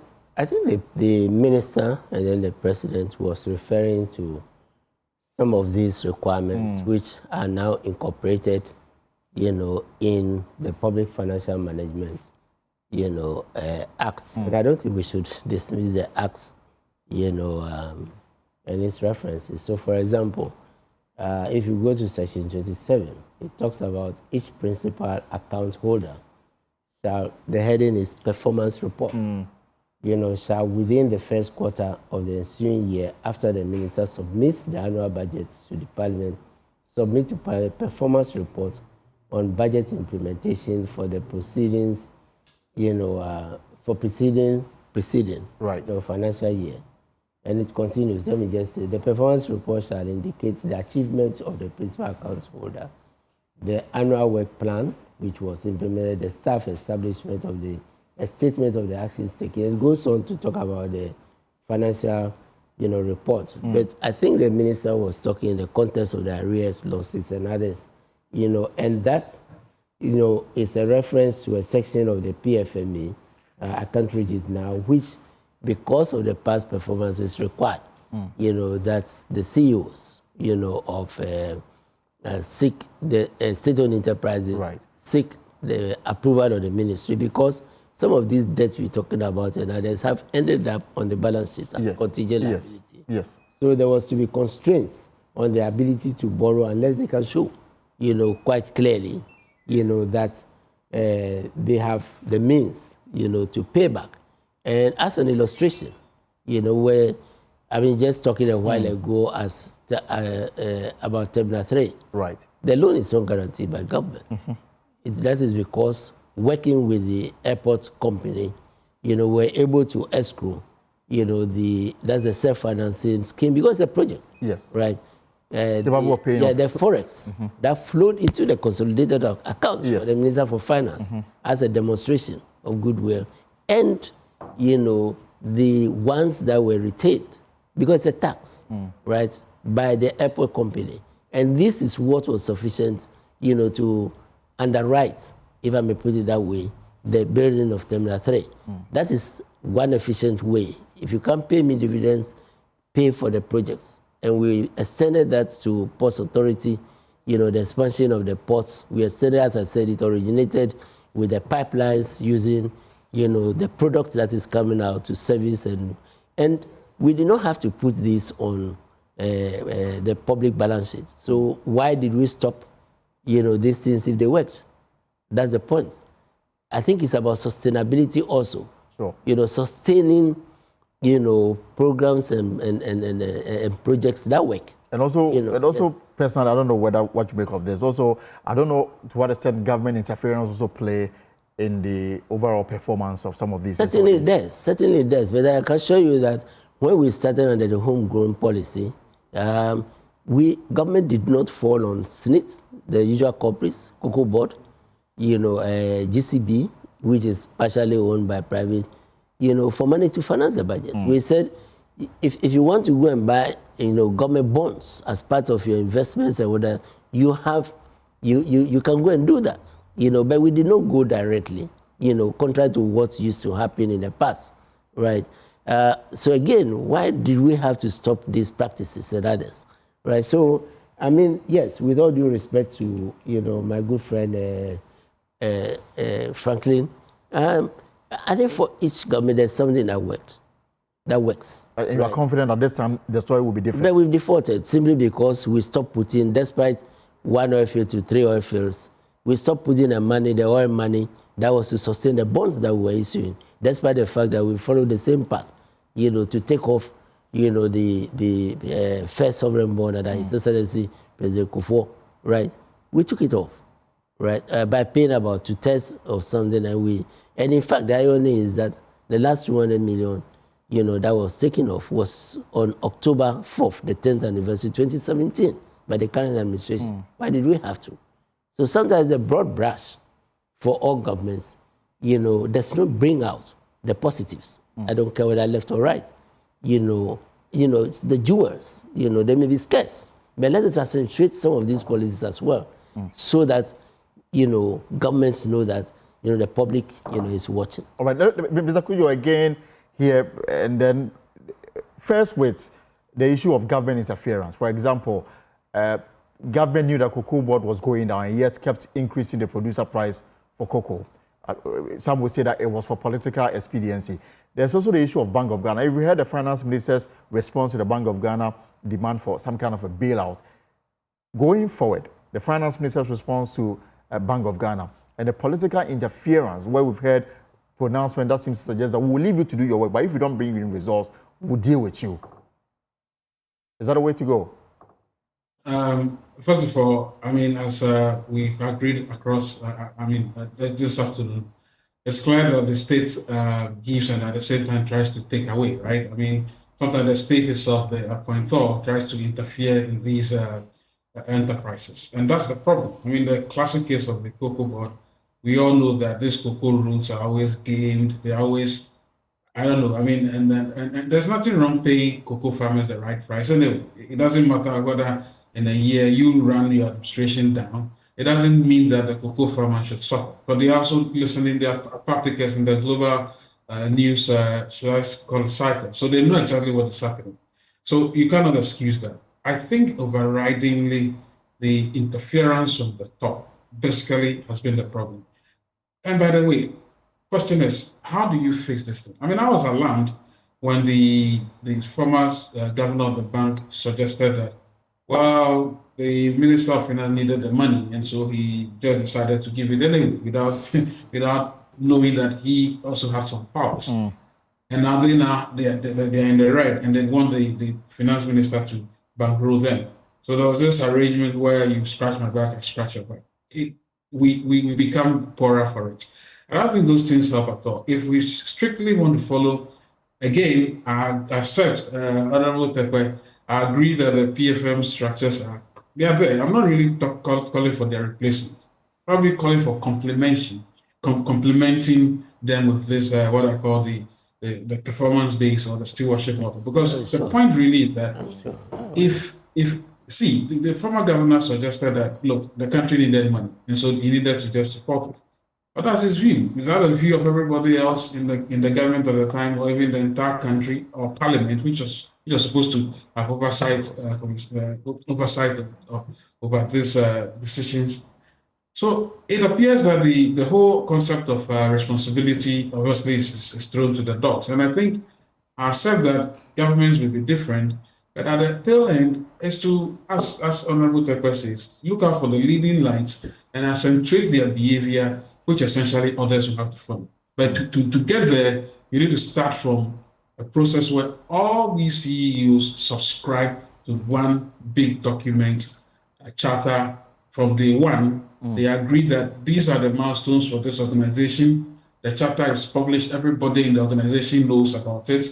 think the minister and then the president was referring to some of these requirements which are now incorporated, in the Public Financial Management, Act. But I don't think we should dismiss the Act, and its references. So, for example, if you go to section 27, it talks about each principal account holder the heading is performance report. Shall within the first quarter of the ensuing year, after the minister submits the annual budget to the parliament, submit to parliament performance report on budget implementation for the proceedings, for preceding right. the financial year. And it continues. Let me just say, the performance report shall indicate the achievements of the principal account holder, the annual work plan, which was implemented, the staff establishment of the a statement of the actions taken. It goes on to talk about the financial, report. But I think the minister was talking in the context of the arrears, losses, and others, and that, is a reference to a section of the PFME. I can't read it now, which, because of the past performance, is required. That the CEOs, of seek the state-owned enterprises seek the approval of the ministry, because some of these debts we're talking about and others have ended up on the balance sheet as contingent liability. Yes. So there was to be constraints on their ability to borrow unless they can show, quite clearly, that they have the means, to pay back. And as an illustration, where, just talking a while ago about Terminal 3. Right. The loan is not guaranteed by government. That is because working with the airport company, we're able to escrow, that's a self-financing scheme because it's a project. Yes. Right. Capable of paying off. The forex that flowed into the consolidated account for the Minister for Finance as a demonstration of goodwill, and the ones that were retained because it's a tax, right, by the airport company, and this is what was sufficient, to underwrite, if I may put it that way, the building of Terminal 3. That is one efficient way. If you can't pay me dividends, pay for the projects. And we extended that to Ports Authority, the expansion of the ports. We extended, as I said, it originated with the pipelines using, the product that is coming out to service. And we did not have to put this on the public balance sheet. So why did we stop, these things if they worked? That's the point. I think it's about sustainability also. Sure. Sustaining, programs and projects that work. And also, personally, I don't know what you make of this. Also, I don't know to what extent government interference also play in the overall performance of some of these. Certainly it does. Certainly it does. But I can show you that when we started under the homegrown policy, government did not fall on SNIT, the usual corporates, Cocoa Board, GCB, which is partially owned by private, for money to finance the budget. We said, if you want to go and buy, government bonds as part of your investments and whatever, you can go and do that, but we did not go directly, contrary to what used to happen in the past, right? So again, why did we have to stop these practices and others, right? So, yes, with all due respect to, my good friend, Franklin, I think for each government there's something that works. And you are confident that this time the story will be different? But we've defaulted simply because we stopped putting, despite one oil field to 3 oil fields, we stopped putting the oil money that was to sustain the bonds that we were issuing, despite the fact that we followed the same path, to take off, the first sovereign bond that His Excellency President Kufuor, right? We took it off, right, by paying about 2/3 of something, and in fact, the irony is that the last 200 million, that was taken off was on October 4th, the 10th anniversary, 2017, by the current administration. Why did we have to? So sometimes the broad brush for all governments, does not bring out the positives. I don't care whether left or right. It's the jewels, they may be scarce. But let us accentuate some of these policies as well, so that, governments know that, the public, is watching. All right, Mr. Kujo, again here, and then first with the issue of government interference. For example, government knew that cocoa board was going down and yet kept increasing the producer price for cocoa. Some would say that it was for political expediency. There's also the issue of Bank of Ghana. If we heard the finance minister's response to the Bank of Ghana demand for some kind of a bailout, going forward, the finance minister's response to Bank of Ghana and the political interference, where we've heard pronouncement that seems to suggest that we'll leave you to do your work, but if you don't bring in results, we'll deal with you. Is that a way to go? First of all, as we've agreed across, this afternoon, it's clear that the state gives and at the same time tries to take away, right? Sometimes the state itself, the appointor, tries to interfere in these enterprises. And that's the problem. The classic case of the cocoa board we all know that these cocoa routes are always gamed. They're always, I don't know. I mean, and there's nothing wrong paying cocoa farmers the right price. Anyway, it doesn't matter whether in a year you run your administration down. It doesn't mean that the cocoa farmer should suffer. But they're also listening, they are partakers in the global news, should I call it cycle. So they know exactly what is happening. So you cannot excuse that. I think overridingly, the interference from the top basically has been the problem. And by the way, question is, how do you fix this thing? I mean, I was alarmed when the former governor of the bank suggested that, well, the Minister of Finance needed the money, and so he just decided to give it anyway without without knowing that he also has some powers. And now they're in the red, and they want the finance minister to bankroll them. So there was this arrangement where you scratch my back, I scratch your back. We become poorer for it. I don't think those things help at all. If we strictly want to follow, again, I accept, Honorable Tepe, I agree that the PFM structures are there. I'm not really calling for their replacement. Probably calling for complementing them with this, what I call the performance base or the stewardship model. Because the point really is that if the former governor suggested that, look, the country needed money, and so he needed to just support it. But that's his view. Is that the view of everybody else in the government at the time, or even the entire country or parliament, which was supposed to have oversight over these decisions? So it appears that the whole concept of responsibility obviously is thrown to the dogs. And I think I accept that governments will be different, but at the tail end is to, as Honorable Tepe says, look out for the leading lights and accentuate their behavior, which essentially others will have to follow. But to get there, you need to start from a process where all these CEOs subscribe to one big document, a charter from day one. They agree that these are the milestones for this organization. The charter is published. Everybody in the organization knows about it.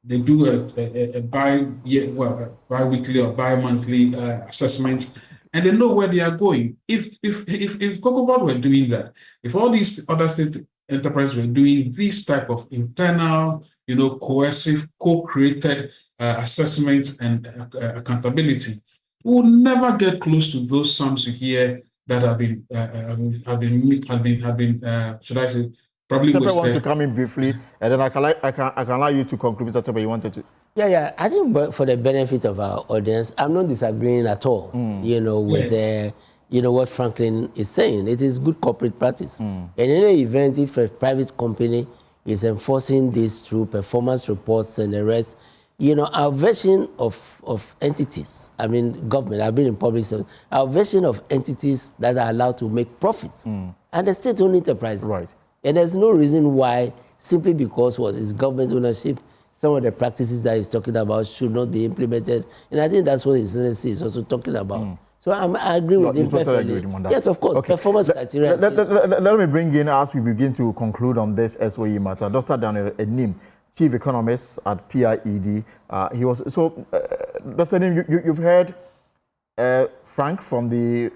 They do a bi-weekly or bi-monthly assessment, and they know where they are going. If COCOBOD were doing that, if all these other state enterprises were doing this type of internal, cohesive, co-created assessments and accountability, we will never get close to those sums you hear that have been should I say, probably Tepe wasted. want to come in briefly, and then I can allow you to conclude, Mr. Tepe. You wanted to? Yeah. I think for the benefit of our audience, I'm not disagreeing at all. With what Franklin is saying. It is good corporate practice. In any event, if a private company is enforcing this through performance reports and the rest, our version of entities, I mean, government, I've been in public service, our version of entities that are allowed to make profits, and the state-owned enterprises. Right. And there's no reason why, simply because it's government ownership, some of the practices that he's talking about should not be implemented. And I think that's what his Excellency is also talking about. So I agree with him perfectly. Agree with him on that. Yes, of course. Okay. Performance criteria. Let me bring in, as we begin to conclude on this SOE matter, Dr. Daniel Enim, Chief Economist at PIED. Dr. Enim, you've heard Frank from the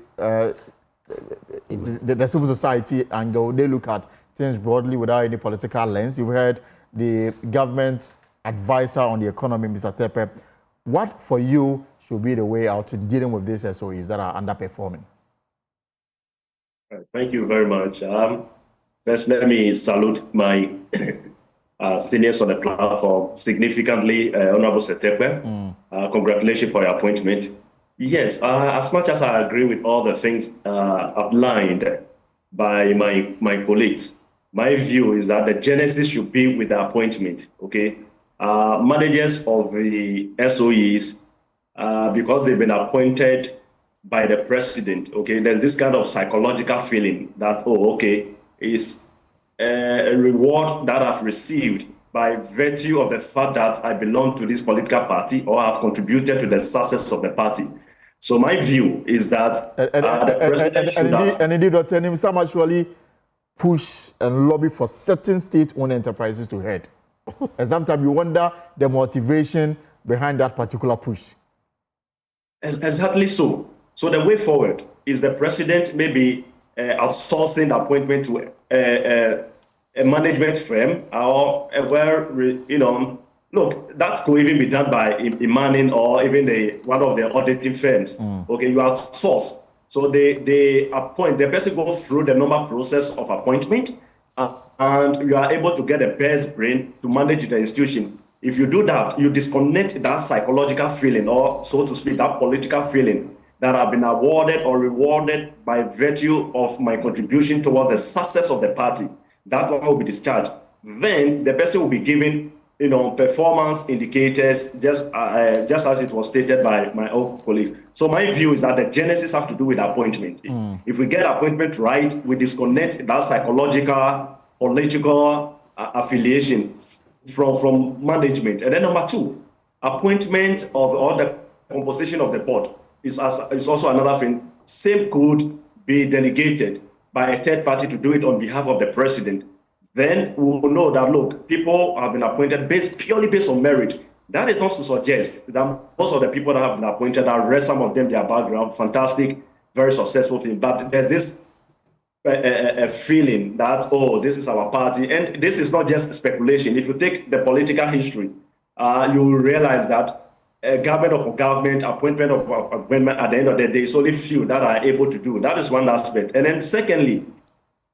civil society angle. They look at things broadly without any political lens. You've heard the government advisor on the economy, Mr. Tepe. What for you should be the way out in dealing with these SOEs that are underperforming? Thank you very much. First, let me salute my seniors on the platform significantly, Honorable Tepe. Congratulations for your appointment. Yes, as much as I agree with all the things outlined by my colleagues, my view is that the genesis should be with the appointment, okay? Managers of the SOEs, because they've been appointed by the president, okay, there's this kind of psychological feeling that, it's a reward that I've received by virtue of the fact that I belong to this political party or have contributed to the success of the party. So my view is that the president should have... And indeed, Dr. Enim, some actually push and lobby for certain state-owned enterprises to head. And sometimes you wonder the motivation behind that particular push. Exactly so. So the way forward is the president maybe outsourcing the appointment to a management firm, or look, that could even be done by Imanin or even one of the auditing firms. Okay, you outsource. So they appoint, the person goes through the normal process of appointment, and you are able to get the best brain to manage the institution. If you do that, you disconnect that psychological feeling, or so to speak, that political feeling that I've been awarded or rewarded by virtue of my contribution towards the success of the party. That one will be discharged. Then the person will be given, performance indicators, just as it was stated by my old colleagues. So my view is that the genesis have to do with appointment. If we get appointment right, we disconnect that psychological, political affiliation from management. And then number two, appointment or the composition of the board is also another thing. Same could be delegated by a third party to do it on behalf of the president. Then we will know that, look, people have been appointed purely based on merit. That is not to suggest that most of the people that have been appointed, I read some of them, their background, fantastic, very successful thing. But there's this a feeling that, oh, this is our party. And this is not just speculation. If you take the political history, you will realize that government of government, appointment of appointment, at the end of the day, it's only few that are able to do. That is one aspect. And then secondly,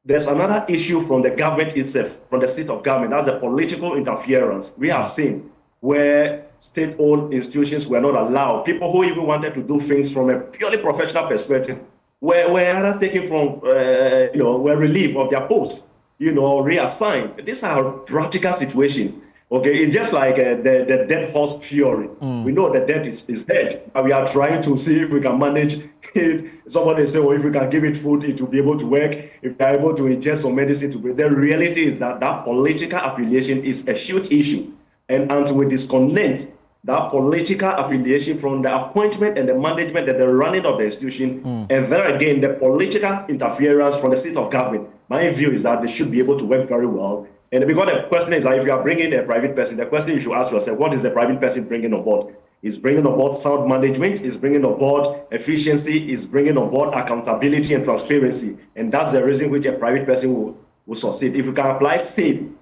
there's another issue from the government itself, from the seat of government. That's the political interference. We have seen where state-owned institutions were not allowed. People who even wanted to do things from a purely professional perspective were either taken from, were relieved of their post, reassigned. These are practical situations. Okay, it's just like the dead horse theory. We know the dead is dead, but we are trying to see if we can manage it. Somebody say, if we can give it food, it will be able to work. If they are able to ingest some medicine, the reality is that political affiliation is a huge issue. And until we disconnect that political affiliation from the appointment and the management and the running of the institution, and then again, the political interference from the seat of government, my view is that they should be able to work very well. And because the question is that if you are bringing a private person, the question you should ask yourself, what is the private person bringing on board? Is bringing on board sound management, is bringing on board efficiency, is bringing on board accountability and transparency. And that's the reason which a private person will succeed. If you can apply same,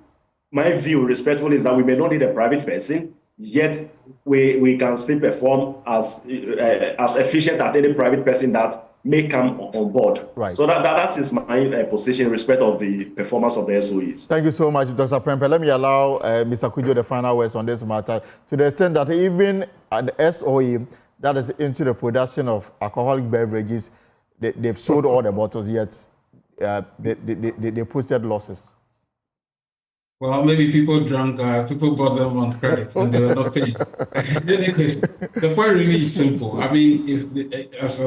my view, respectfully, is that we may not need a private person, yet we can still perform as efficient as any private person that may come on board. Right. So that is my position in respect of the performance of the SOEs. Thank you so much, Dr. Prempeh. Let me allow Mr. Kudjo the final words on this matter, to the extent that even an SOE that is into the production of alcoholic beverages, they've sold all the bottles, yet they posted losses. Well, maybe people bought them on credit and they were not paying. The point really is simple. I mean, as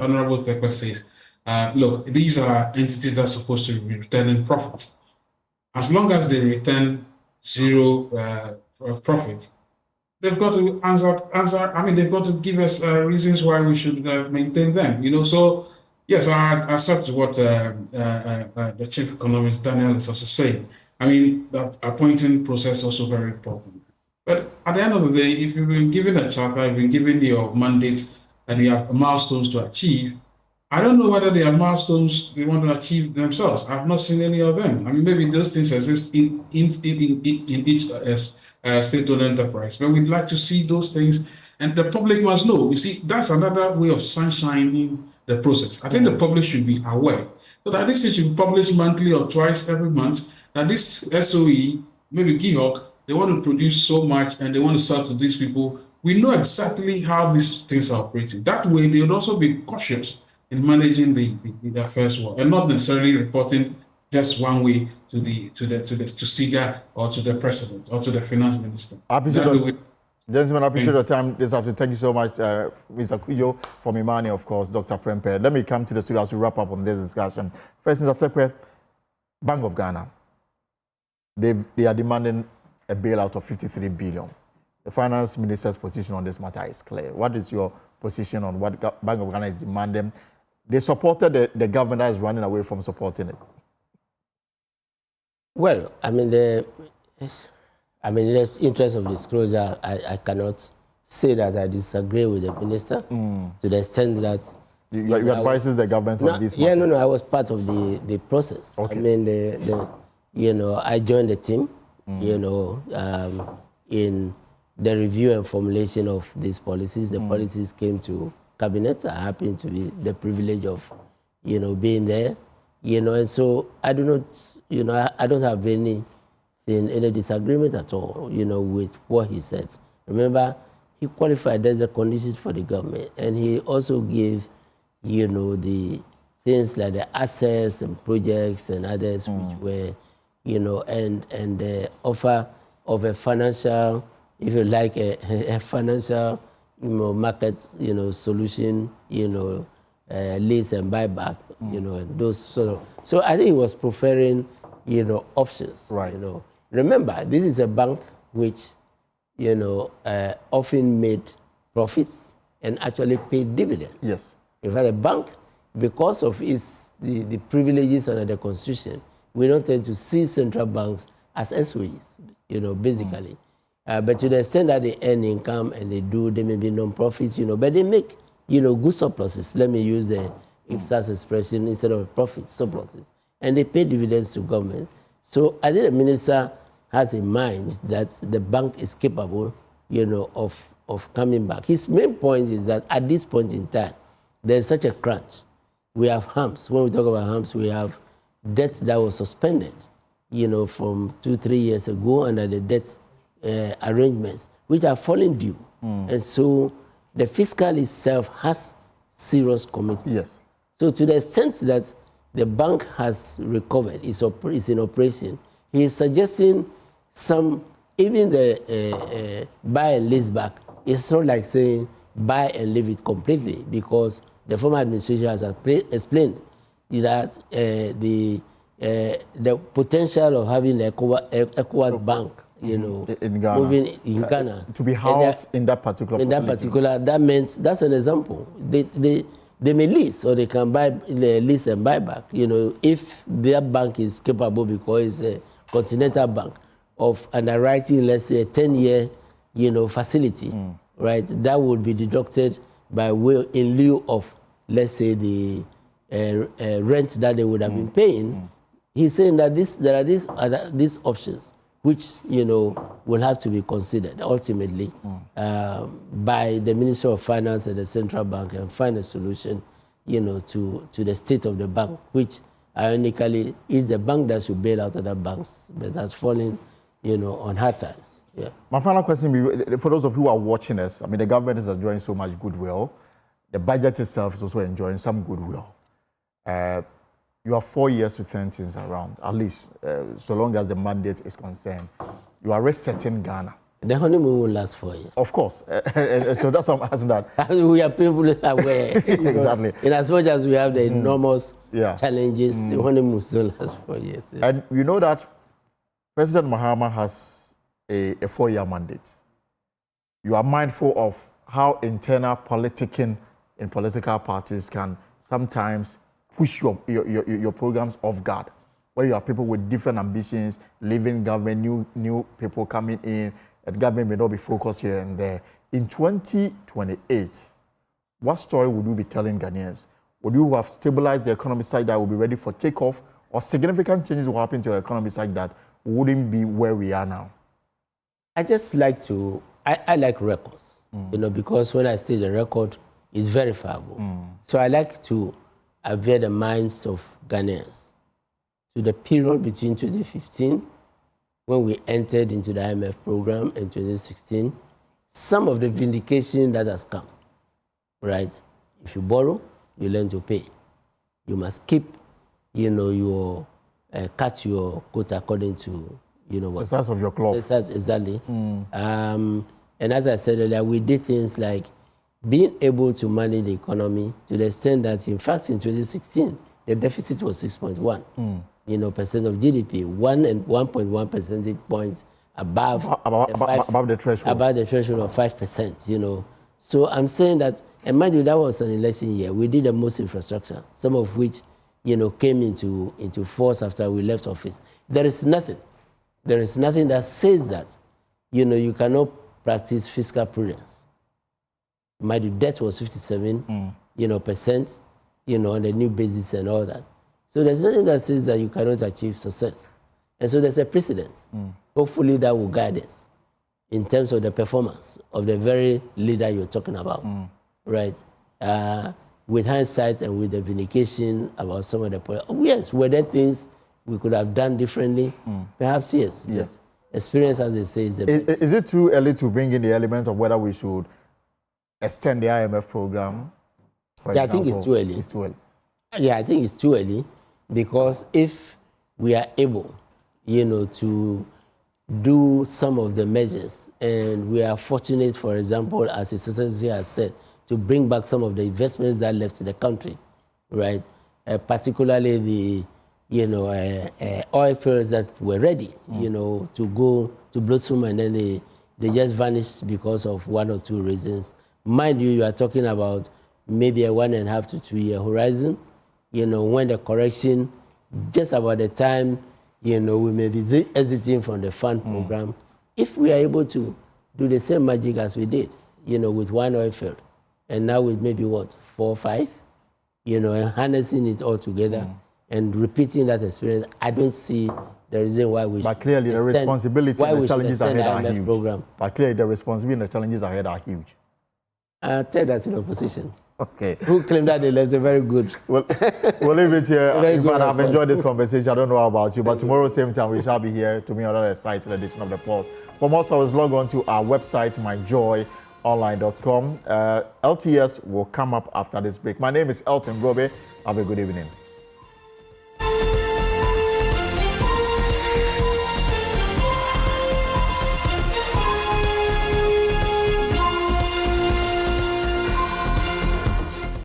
Honorable Tekwe says, look, these are entities that are supposed to be returning profits. As long as they return zero profit, they've got to answer. I mean, they've got to give us reasons why we should maintain them. So yes, I accept what the chief economist Daniel is also saying. I mean, that appointing process is also very important. But at the end of the day, if you've been given a charter, you've been given your mandate, and you have milestones to achieve, I don't know whether they are milestones they want to achieve themselves. I've not seen any of them. I mean, maybe those things exist in each state-owned enterprise, but we'd like to see those things, and the public must know. You see, that's another way of sunshining the process. I think the public should be aware, so that this should be published monthly or twice every month. Now, this SOE, maybe GIHOC, they want to produce so much and they want to sell to these people. We know exactly how these things are operating. That way, they would also be cautious in managing the affairs well, and not necessarily reporting just one way to SIGA or to the president or to the finance minister. Gentlemen, I appreciate your time this afternoon. Thank you so much, Mr. Kudjo, from Imani, of course, Dr. Prempeh. Let me come to the studio as we wrap up on this discussion. First, Mr. Tekwe, Bank of Ghana. They are demanding a bailout of 53 billion. The finance minister's position on this matter is clear. What is your position on what Bank of Ghana is demanding? They supported the government that is running away from supporting it. Well, I mean, in the interest of disclosure, I cannot say that I disagree with the minister to the extent that You advises the government on these matters? Yeah, no, I was part of the process. Okay. I mean, I joined the team, in the review and formulation of these policies. The policies came to cabinet. I happened to be the privilege of, being there, and so I do not, I don't have any disagreement at all, with what he said. Remember, he qualified as a condition for the government, and he also gave, the things like the assets and projects and others which were, and the offer of a financial, if you like, a financial, market, solution, lease and buyback, and those sort of. So I think he was preferring, options. Right. Remember, this is a bank which, often made profits and actually paid dividends. Yes. In fact, the bank, because of the privileges under the Constitution, we don't tend to see central banks as SOEs, basically. But to the extent that they earn income and they may be non-profits, but they make, good surpluses. Let me use the IFSA's expression instead of profit, surpluses. And they pay dividends to government. So I think the minister has in mind that the bank is capable, of coming back. His main point is that at this point in time, there's such a crunch. We have humps. When we talk about humps, we have debts that were suspended, from 2-3 years ago under the debt arrangements, which are falling due. And so the fiscal itself has serious commitment. Yes. So to the extent that the bank has recovered, is in operation, he is suggesting even the buy and lease back, it's not like saying buy and leave it completely, because the former administration has explained that the potential of having the ECOWAS bank, in Ghana. moving in Ghana. To be housed in that particular facility. That means, that's an example. They may lease, or they can lease and buy back, if their bank is capable, because it's a continental bank, of underwriting, let's say, a 10-year, facility, right? That would be deducted in lieu of, let's say, the rent that they would have been paying. He's saying that there are these options, which, will have to be considered ultimately by the Ministry of Finance and the Central Bank, and find a solution, to the state of the bank, which ironically is the bank that should bail out other banks, but has fallen, on hard times. Yeah. My final question, for those of you who are watching us, I mean, the government is enjoying so much goodwill. The budget itself is also enjoying some goodwill. You have 4 years to turn things around, at least, so long as the mandate is concerned. You are resetting Ghana. The honeymoon will last 4 years. Of course. And so that's why I'm asking that. We are people aware. Exactly. In as much as we have the enormous challenges, the honeymoon will last 4 years. Yeah. And you know that President Mahama has a 4-year mandate. You are mindful of how internal politicking in political parties can sometimes push your programs off guard, where you have people with different ambitions, leaving government, new people coming in, and government may not be focused here and there. In 2028, what story would you be telling Ghanaians? Would you have stabilized the economy side that will be ready for takeoff, or significant changes will happen to the economy side that wouldn't be where we are now? I just like I like records, because when I say the record, it's verifiable. So I like to avert the minds of Ghanaians to the period between 2015, when we entered into the IMF program, and 2016, some of the vindication that has come, right? If you borrow, you learn to pay. You must keep, cut your quota according to, what. The size of your cloth. The size, exactly. And as I said earlier, we did things like being able to manage the economy to the extent that, in fact, in 2016, the deficit was 6.1%, percent of GDP, 1.1 percentage points above the threshold. Above the threshold of 5%, So I'm saying that, and mind you, that was an election year. We did the most infrastructure, some of which, came into force after we left office. There is nothing that says that, you cannot practice fiscal prudence. My debt was 57 percent, on the new basis and all that. So there's nothing that says that you cannot achieve success. And so there's a precedent. Hopefully that will guide us in terms of the performance of the very leader you're talking about, right? With hindsight and with the vindication about some of the yes, were there things we could have done differently? Perhaps yes. Yes. Experience, as they say, is it too early to bring in the element of whether we should extend the IMF program? Yeah, I think it's too early. It's too early. Yeah, I think it's too early because if we are able, to do some of the measures, and we are fortunate, for example, as His Excellency has said, to bring back some of the investments that left the country, right? Particularly the, oil fields that were ready, to go to Blossum, and then they just vanished because of one or two reasons. Mind you, you are talking about maybe a 1.5 to 2 year horizon, when the correction, just about the time, we may be exiting from the fund program. If we are able to do the same magic as we did, with one oil field, and now with maybe 4 or 5, and harnessing it all together and repeating that experience, I don't see the reason why we should. But clearly the responsibility and the challenges ahead are huge. Program. But clearly the responsibility and the challenges ahead are huge. I'll tell that to the opposition. Okay. Who claimed that they left a very good. Well, we'll leave it here. In fact, I've enjoyed this conversation. I don't know about you, but tomorrow, same time, we shall be here to meet another exciting edition of The Pulse. For more stories, log on to our website, myjoyonline.com. LTS will come up after this break. My name is Elton Gobe. Have a good evening.